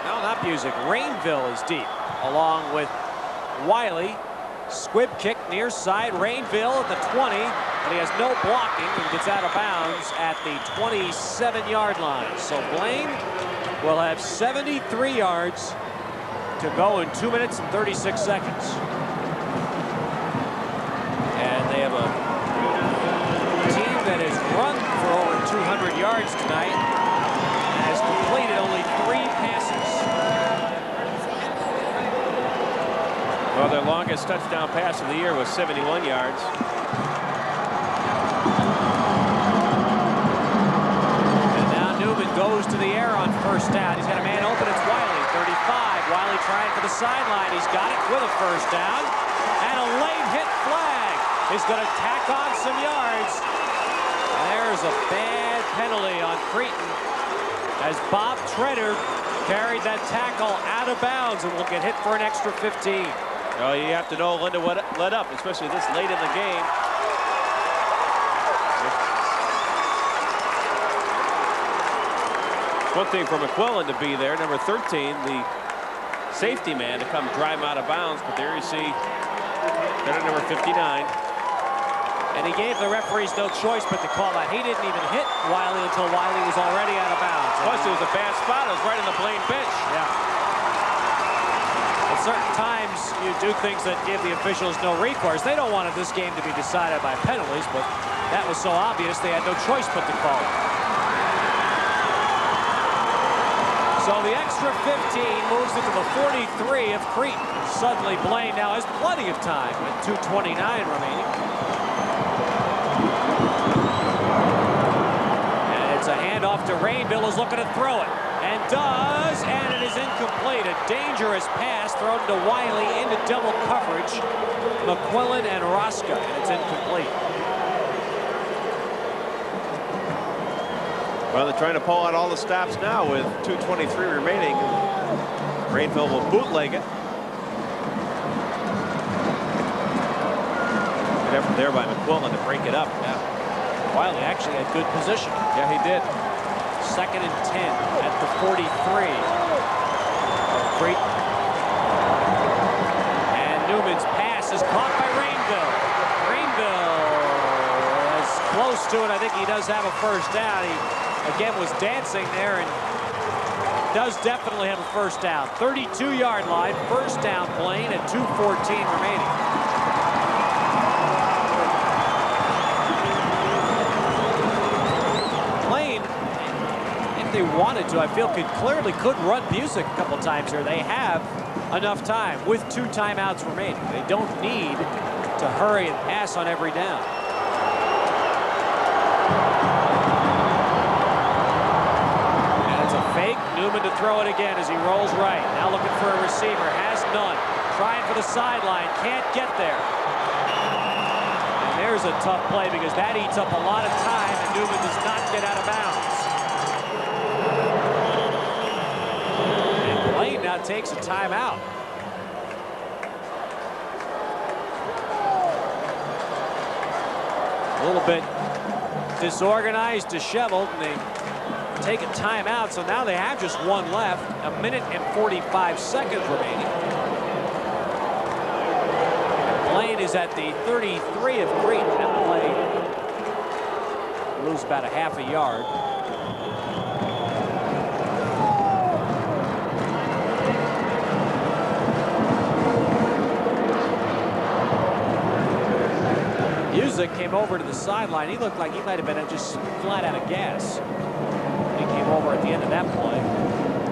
No, not Busick. Rainville is deep, along with Wiley. Squib kick near side. Rainville at the 20, but he has no blocking and gets out of bounds at the 27-yard line. So Blaine will have 73 yards to go in 2 minutes and 36 seconds. And they have a team that has run for over 200 yards tonight and has completed only 3 passes. Well, their longest touchdown pass of the year was 71 yards. And now Newman goes to the air on first down. He's got a man open. It's Wiley, 35. Wiley trying for the sideline. He's got it with a first down. And a late hit flag is going to tack on some yards. And there's a bad penalty on Cretin as Bob Treader carried that tackle out of bounds and will get hit for an extra 15. Well, you have to know when to let up, especially this late in the game. One thing for McQuillan to be there, number 13, the safety man, to come drive him out of bounds. But there you see, they're at number 59. And he gave the referees no choice but to call that. He didn't even hit Wiley until Wiley was already out of bounds. Plus, it was a bad spot. It was right in the Blaine bench. Yeah. At certain times, you do things that give the officials no recourse. They don't want this game to be decided by penalties, but that was so obvious they had no choice but to call it. So the extra 15 moves it to the 43 of Cretin. Suddenly, Blaine now has plenty of time with 2:29 remaining. It's a handoff to Rainville, who's looking to throw it, and does, and it is incomplete. A dangerous pass thrown to Wiley into double coverage. McQuillan and Rosga, and it's incomplete. Well, they're trying to pull out all the stops now with 2:23 remaining. Rainville will bootleg it. Good effort there by McQuillan to break it up. Yeah. Wiley actually had good position. Yeah, he did. 2nd and 10 at the 43. Cretin. And Newman's pass is caught by Rainville. Rainville is close to it. I think he does have a first down. He, again, was dancing there and does definitely have a first down. 32-yard line, first down Blaine at 2:14 remaining. They wanted to, I feel, clearly could run Busick a couple times here. They have enough time with 2 timeouts remaining. They don't need to hurry and pass on every down. And it's a fake. Newman to throw it again as he rolls right. Now looking for a receiver. Has none. Trying for the sideline. Can't get there. And there's a tough play because that eats up a lot of time and Newman does not get out of bounds. Now takes a timeout. A little bit disorganized, disheveled, and they take a timeout. So now they have just 1 left. 1 minute and 45 seconds remaining. Blaine is at the 33 of Cretin at play. Lose about a half a yard. Busick came over to the sideline. He looked like he might have been just flat out of gas. He came over at the end of that play.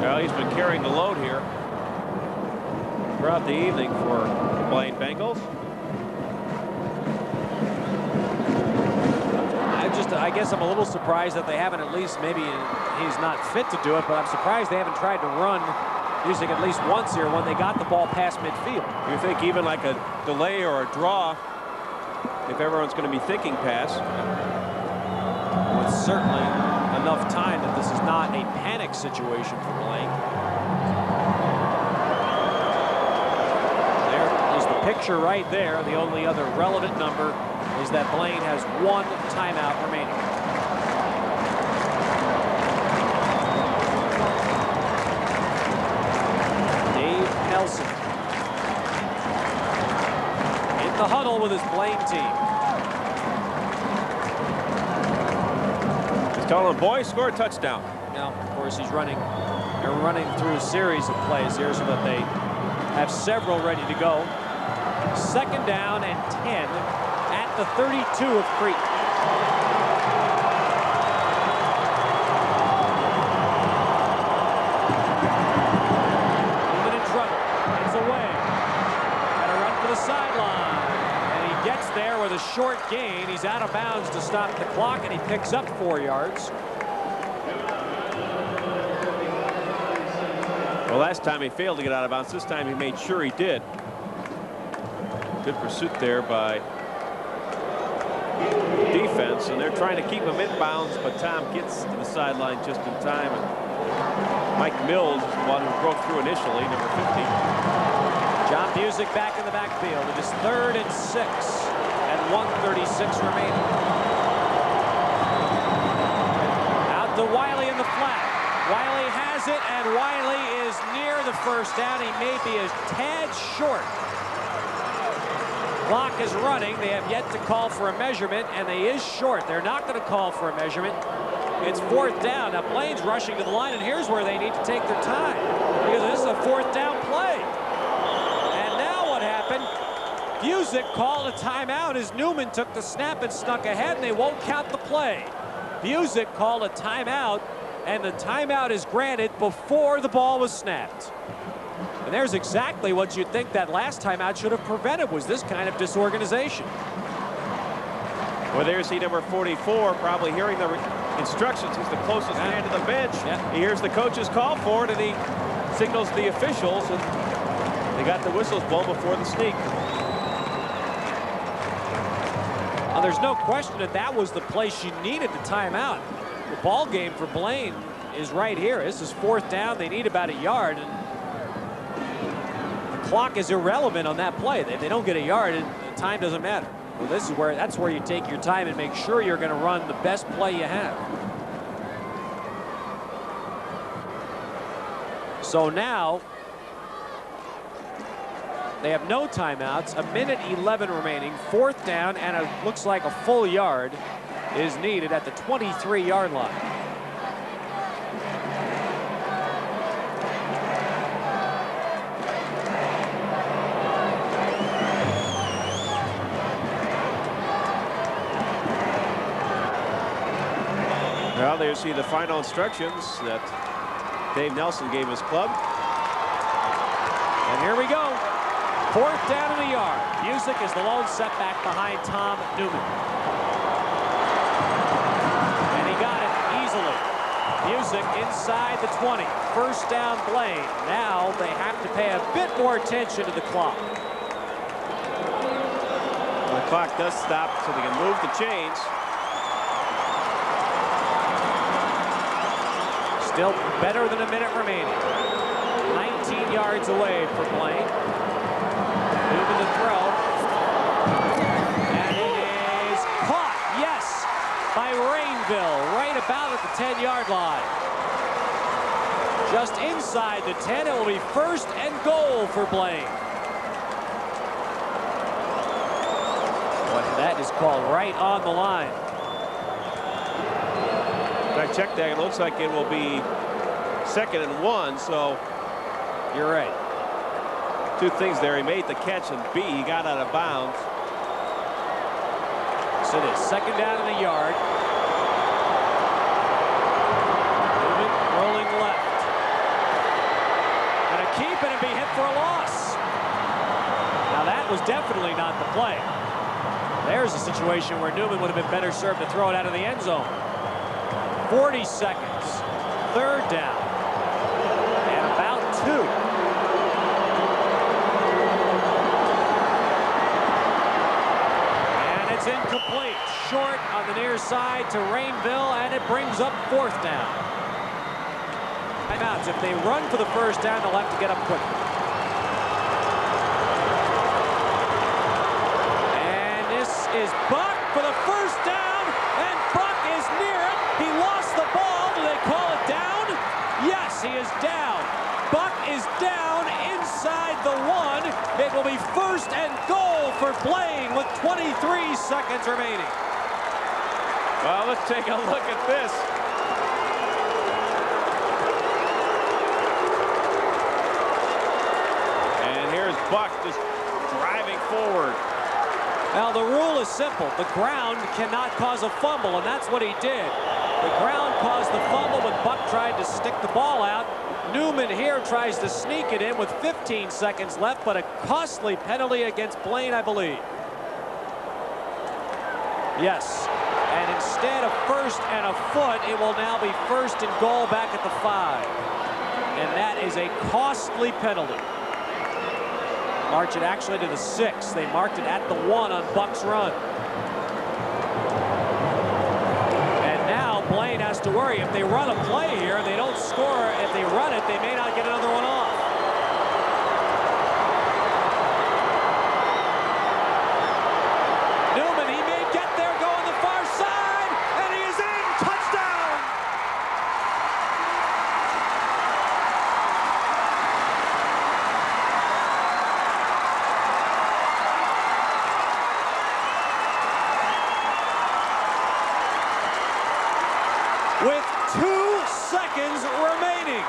Well, he's been carrying the load here throughout the evening for the Blaine Bengals. I guess I'm a little surprised that they haven't at least, maybe he's not fit to do it, but I'm surprised they haven't tried to run Music at least once here when they got the ball past midfield. You think even like a delay or a draw, if everyone's going to be thinking pass. With certainly enough time that this is not a panic situation for Blaine. There is the picture right there. The only other relevant number is that Blaine has one timeout remaining. Nelson in the huddle with his Blaine team. He's telling them, boys, score a touchdown. Now, of course, they're running through a series of plays here so that they have several ready to go. 2nd down and 10 at the 32 of Cretin. A short gain. He's out of bounds to stop the clock, and he picks up 4 yards. Well, last time he failed to get out of bounds. This time he made sure he did. Good pursuit there by defense, and they're trying to keep him inbounds, but Tom gets to the sideline just in time. And Mike Mills is the one who broke through initially, number 50. John Music back in the backfield. It is 3rd and 6. 1:36 remaining. Out to Wiley in the flat. Wiley has it, and Wiley is near the 1st down. He may be a tad short. Clock is running. They have yet to call for a measurement, and he is short. They're not going to call for a measurement. It's 4th down. Now Blaine's rushing to the line, and here's where they need to take their time, because this is a 4th down play. And now what happened? Music called a timeout as Newman took the snap and snuck ahead, and they won't count the play. Music called a timeout, and the timeout is granted before the ball was snapped. And there's exactly what you'd think that last timeout should have prevented, was this kind of disorganization. Well, there's number 44, probably hearing the instructions. He's the closest man to the bench. He hears the coach's call for it, and he signals the officials, and they got the whistles blown before the sneak. There's no question that that was the play she needed the timeout. The ball game for Blaine is right here. This is 4th down. They need about a yard, and the clock is irrelevant on that play. If they don't get a yard, the time doesn't matter. Well, that's where you take your time and make sure you're going to run the best play you have. So now they have no timeouts, 1:11 remaining, 4th down, and it looks like a full yard is needed at the 23-yard line. Well, there you see the final instructions that Dave Nelson gave his club. And here we go. 4th down and a yard. Music is the lone setback behind Tom Newman. And he got it easily. Music inside the 20. 1st down Blaine. Now they have to pay a bit more attention to the clock. Well, the clock does stop so they can move the chains. Still better than a minute remaining. 19 yards away for Blaine. Moving to throw. And it is caught, yes, by Rainville, right about at the 10-yard line. Just inside the 10, it will be 1st and goal for Blaine. Boy, that is called right on the line. When I checked that, it looks like it will be 2nd and 1, so you're right. 2 things there. He made the catch, and B, he got out of bounds. So it is 2nd down and a yard. Moving, rolling left. Gonna keep it and be hit for a loss. Now that was definitely not the play. There's a situation where Newman would have been better served to throw it out of the end zone. 40 seconds. Third down. And about 2. And it's incomplete. Short on the near side to Rainville, and it brings up 4th down. Timeouts. If they run for the first down, they'll have to get up quickly. Is Buck for the first down, and Buck is near it. He lost the ball. Do they call it down? Yes, he is down. Buck is down inside the 1. It will be 1st and goal for Blaine with 23 seconds remaining. Well, let's take a look at this. And here's Buck just driving forward. Now, the rule is simple. The ground cannot cause a fumble, and that's what he did. The ground caused the fumble when Buck tried to stick the ball out. Newman here tries to sneak it in with 15 seconds left, but a costly penalty against Blaine, I believe. Yes. And instead of 1st and a foot, it will now be 1st and goal back at the 5. And that is a costly penalty. March it actually to the 6. They marked it at the 1 on Buck's run. And now Blaine has to worry. If they run a play here and they don't score, if they run it, they may not get another one off. Newman, he may get there, go on the far side, and he is in. Touchdown! With 2 seconds remaining,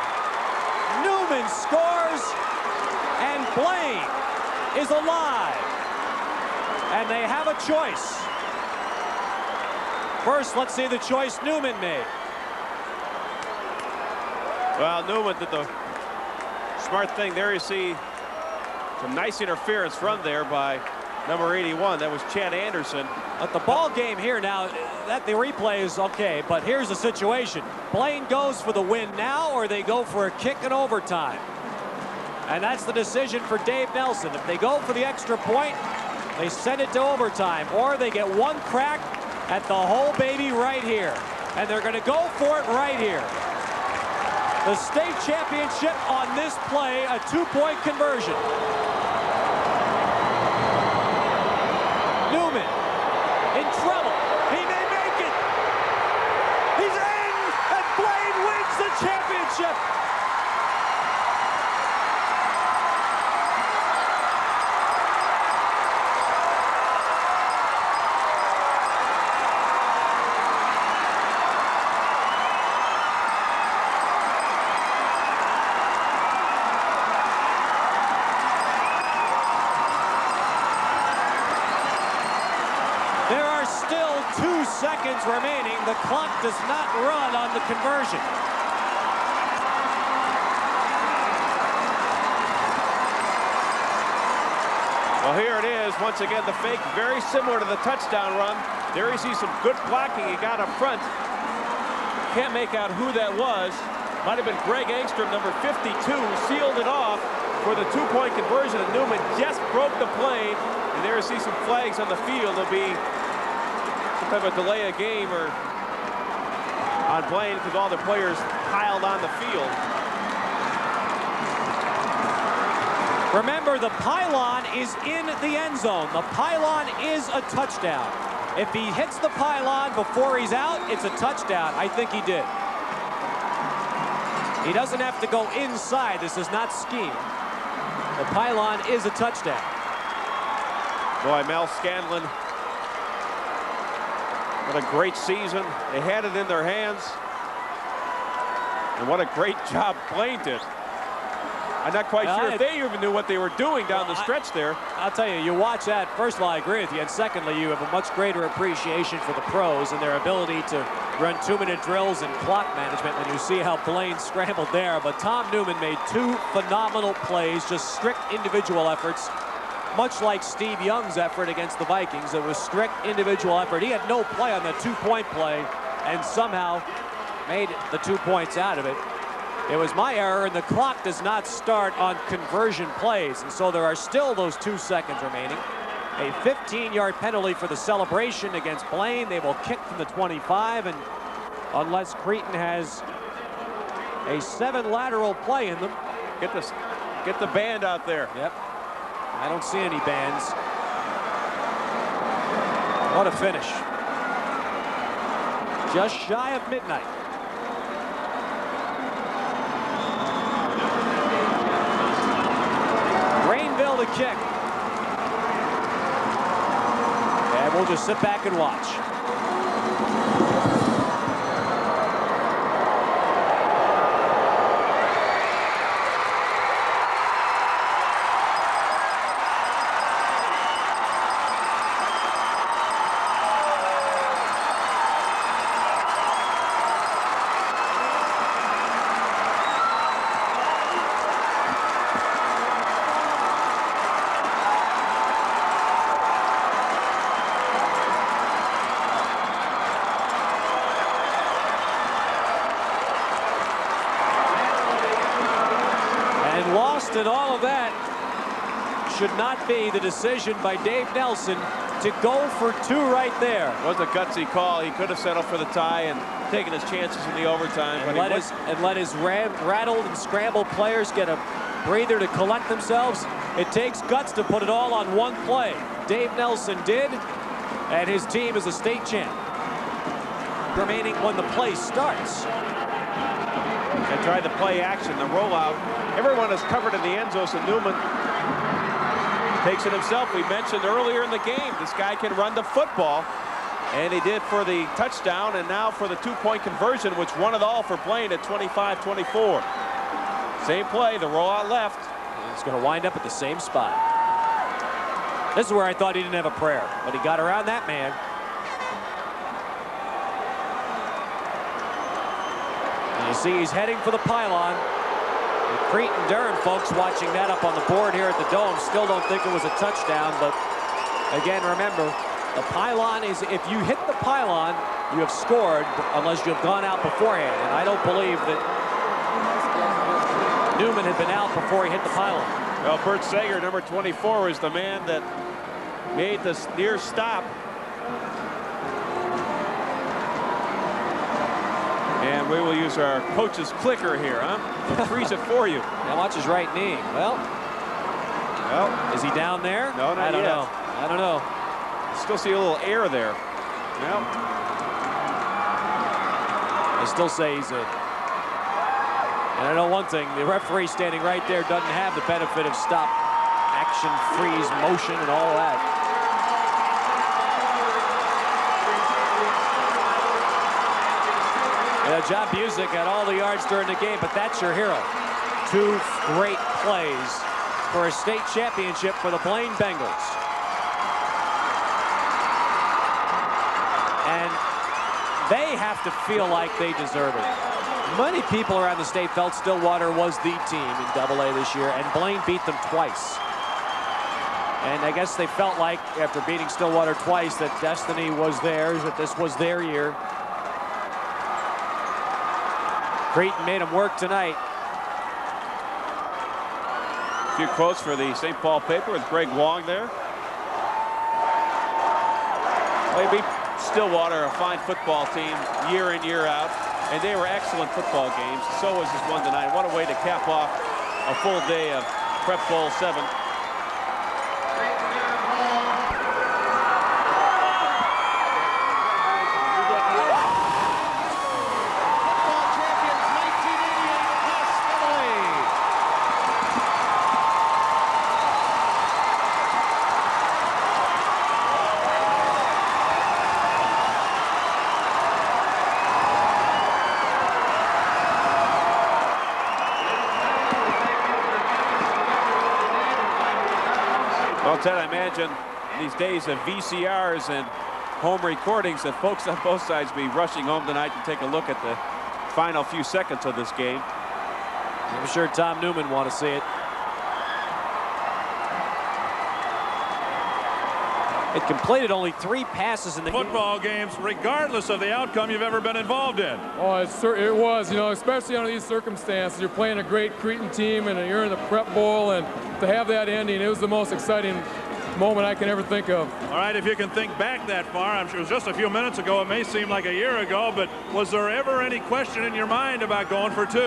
Newman scores, and Blaine is alive. And they have a choice. First, let's see the choice Newman made. Well, Newman did the smart thing there. You see some nice interference run there by number 81. That was Chad Anderson. But the ball game here now, that the replay is okay, but here's the situation. Blaine goes for the win now, or they go for a kick in overtime. And that's the decision for Dave Nelson. If they go for the extra point, they send it to overtime, or they get one crack at the whole baby right here. And they're going to go for it right here. The state championship on this play, a 2-point conversion. Newman in trouble. He may make it. He's in, and Blaine wins the championship. There are still 2 seconds remaining. The clock does not run on the conversion. Well, here it is. Once again, the fake, very similar to the touchdown run. There you see some good blocking. He got up front. Can't make out who that was. Might have been Greg Engstrom, number 52, sealed it off for the 2-point conversion. And Newman just broke the play. And there you see some flags on the field. There'll be some type of delay of game or on Blaine because all the players piled on the field. Remember, the pylon is in the end zone. The pylon is a touchdown. If he hits the pylon before he's out, it's a touchdown. I think he did. He doesn't have to go inside. This is not scheme. The pylon is a touchdown. Boy, Mel Scanlon, what a great season. They had it in their hands. And what a great job Blaine did. I'm not quite sure if they even knew what they were doing down the stretch there. I'll tell you, you watch that. First of all, I agree with you. And secondly, you have a much greater appreciation for the pros and their ability to run 2-minute drills and clock management. And you see how Blaine scrambled there. But Tom Newman made 2 phenomenal plays, just strict individual efforts. much like Steve Young's effort against the Vikings. It was strict individual effort. He had no play on the 2-point play and somehow made the 2 points out of it. It was my error, and the clock does not start on conversion plays, and so there are still those 2 seconds remaining. A 15-yard penalty for the celebration against Blaine. They will kick from the 25, and unless Cretin has a 7 lateral play in them. Get the band out there. Yep. I don't see any bands. What a finish. Just shy of midnight. Rainville to kick. And we'll just sit back and watch. And all of that should not be the decision by Dave Nelson to go for 2 right there. It was a gutsy call. He could have settled for the tie and taken his chances in the overtime. And let his rattled and scrambled players get a breather to collect themselves. It takes guts to put it all on 1 play. Dave Nelson did, and his team is a state champ. Remaining when the play starts. And try the play action, the rollout. Everyone is covered in the end zone, and Newman takes it himself. We mentioned earlier in the game, this guy can run the football, and he did for the touchdown, and now for the 2-point conversion, which won it all for Blaine at 25-24. Same play, the rollout left. He's going to wind up at the same spot. This is where I thought he didn't have a prayer, but he got around that man. And you see he's heading for the pylon. The Cretin Derham folks watching that up on the board here at the Dome still don't think it was a touchdown, but again, remember, the pylon is, if you hit the pylon, you have scored unless you've gone out beforehand, and I don't believe that Newman had been out before he hit the pylon. Well, Bert Sager, number 24, is the man that made this near stop. And we will use our coach's clicker here, huh? To freeze it for you. Now watch his right knee. Well, is he down there? No, not I don't yet. know. I don't know. Still see a little air there. Well, I still say he's in. And I know one thing, the referee standing right there doesn't have the benefit of stop, action, freeze, motion, and all that. John Busick had all the yards during the game, but that's your hero. 2 great plays for a state championship for the Blaine Bengals. And they have to feel like they deserve it. Many people around the state felt Stillwater was the team in AA this year, and Blaine beat them twice. And I guess they felt like, after beating Stillwater twice, that destiny was theirs, that this was their year. Cretin made him work tonight. A few quotes for the St. Paul paper with Greg Wong there. They beat Stillwater, a fine football team, year in, year out. And they were excellent football games. So was this one tonight. What a way to cap off a full day of Prep Bowl 7. Well, Ted, I imagine these days of VCRs and home recordings that folks on both sides be rushing home tonight to take a look at the final few seconds of this game. I'm sure Tom Newman want to see it. It completed only 3 passes in the football games, regardless of the outcome you've ever been involved in. Oh, it was, you know, especially under these circumstances. You're playing a great Cretin team, and you're in the Prep Bowl, and to have that ending, it was the most exciting moment I can ever think of. All right, if you can think back that far, I'm sure it was just a few minutes ago. It may seem like a year ago, but was there ever any question in your mind about going for 2?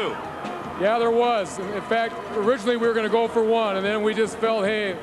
Yeah, there was. In fact, originally we were going to go for 1, and then we just felt, hey,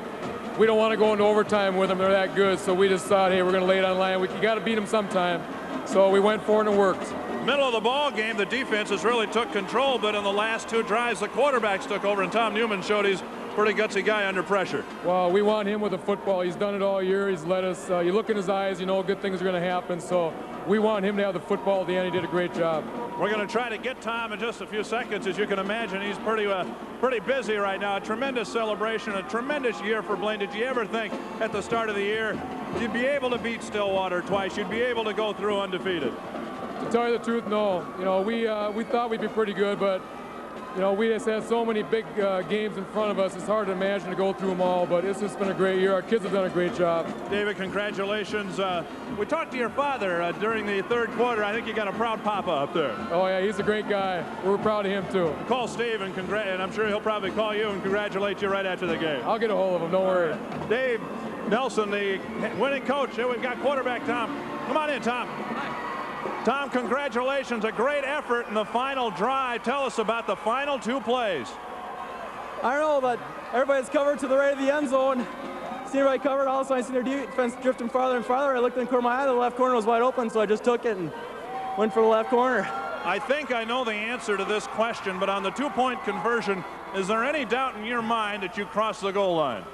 we don't want to go into overtime with them. They're that good. So we just thought, hey, we're going to lay it on line. You got to beat them sometime. So we went for it, and it worked. Middle of the ball game, the defenses really took control, but in the last 2 drives, the quarterbacks took over, and Tom Newman showed he's a pretty gutsy guy under pressure. Well, we want him with the football. He's done it all year. He's let us, you look in his eyes, you know good things are going to happen. So we want him to have the football at the end. He did a great job. We're going to try to get Tom in just a few seconds. As you can imagine, he's pretty busy right now. A tremendous celebration, a tremendous year for Blaine. Did you ever think at the start of the year you'd be able to beat Stillwater twice? You'd be able to go through undefeated? To tell you the truth, no. You know, we thought we'd be pretty good, but you know, we just had so many big games in front of us. It's hard to imagine to go through them all, but it's just been a great year. Our kids have done a great job. David, congratulations. We talked to your father during the 3rd quarter. I think you got a proud papa up there. Oh, yeah, he's a great guy. We're proud of him, too. Call Steve, and I'm sure he'll probably call you and congratulate you right after the game. I'll get a hold of him, don't worry. Dave Nelson, the winning coach. Here we've got quarterback Tom. Come on in, Tom. Tom, congratulations. A great effort in the final drive. Tell us about the final 2 plays. I don't know, but everybody's covered to the right of the end zone. See everybody covered. All of a sudden, I see their defense drifting farther and farther. I looked in the corner of my eye. The left corner was wide open, so I just took it and went for the left corner. I think I know the answer to this question, but on the 2-point conversion, is there any doubt in your mind that you crossed the goal line?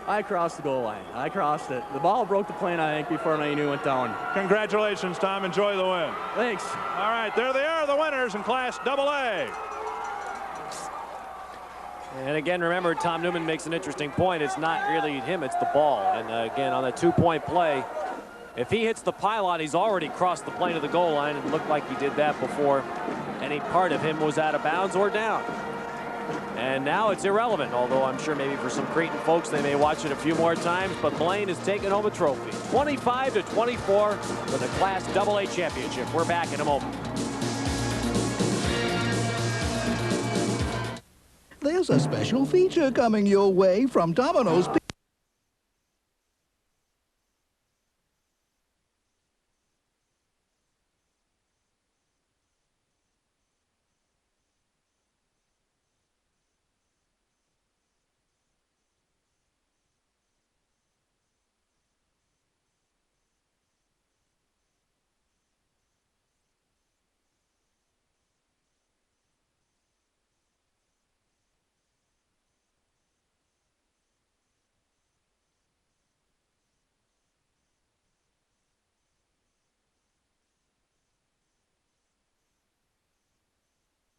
I crossed the goal line. I crossed it. The ball broke the plane, I think, before I knew it went down. Congratulations, Tom. Enjoy the win. Thanks. All right, there they are, the winners in Class AA. And again, remember, Tom Newman makes an interesting point. It's not really him, it's the ball. And again, on the 2-point play, if he hits the pylon, he's already crossed the plane of the goal line. It looked like he did that before any part of him was out of bounds or down. And now it's irrelevant, although I'm sure maybe for some Cretin folks they may watch it a few more times, but Blaine is taking home a trophy. 25-24 for the Class AA championship. We're back in a moment. There's a special feature coming your way from Domino's.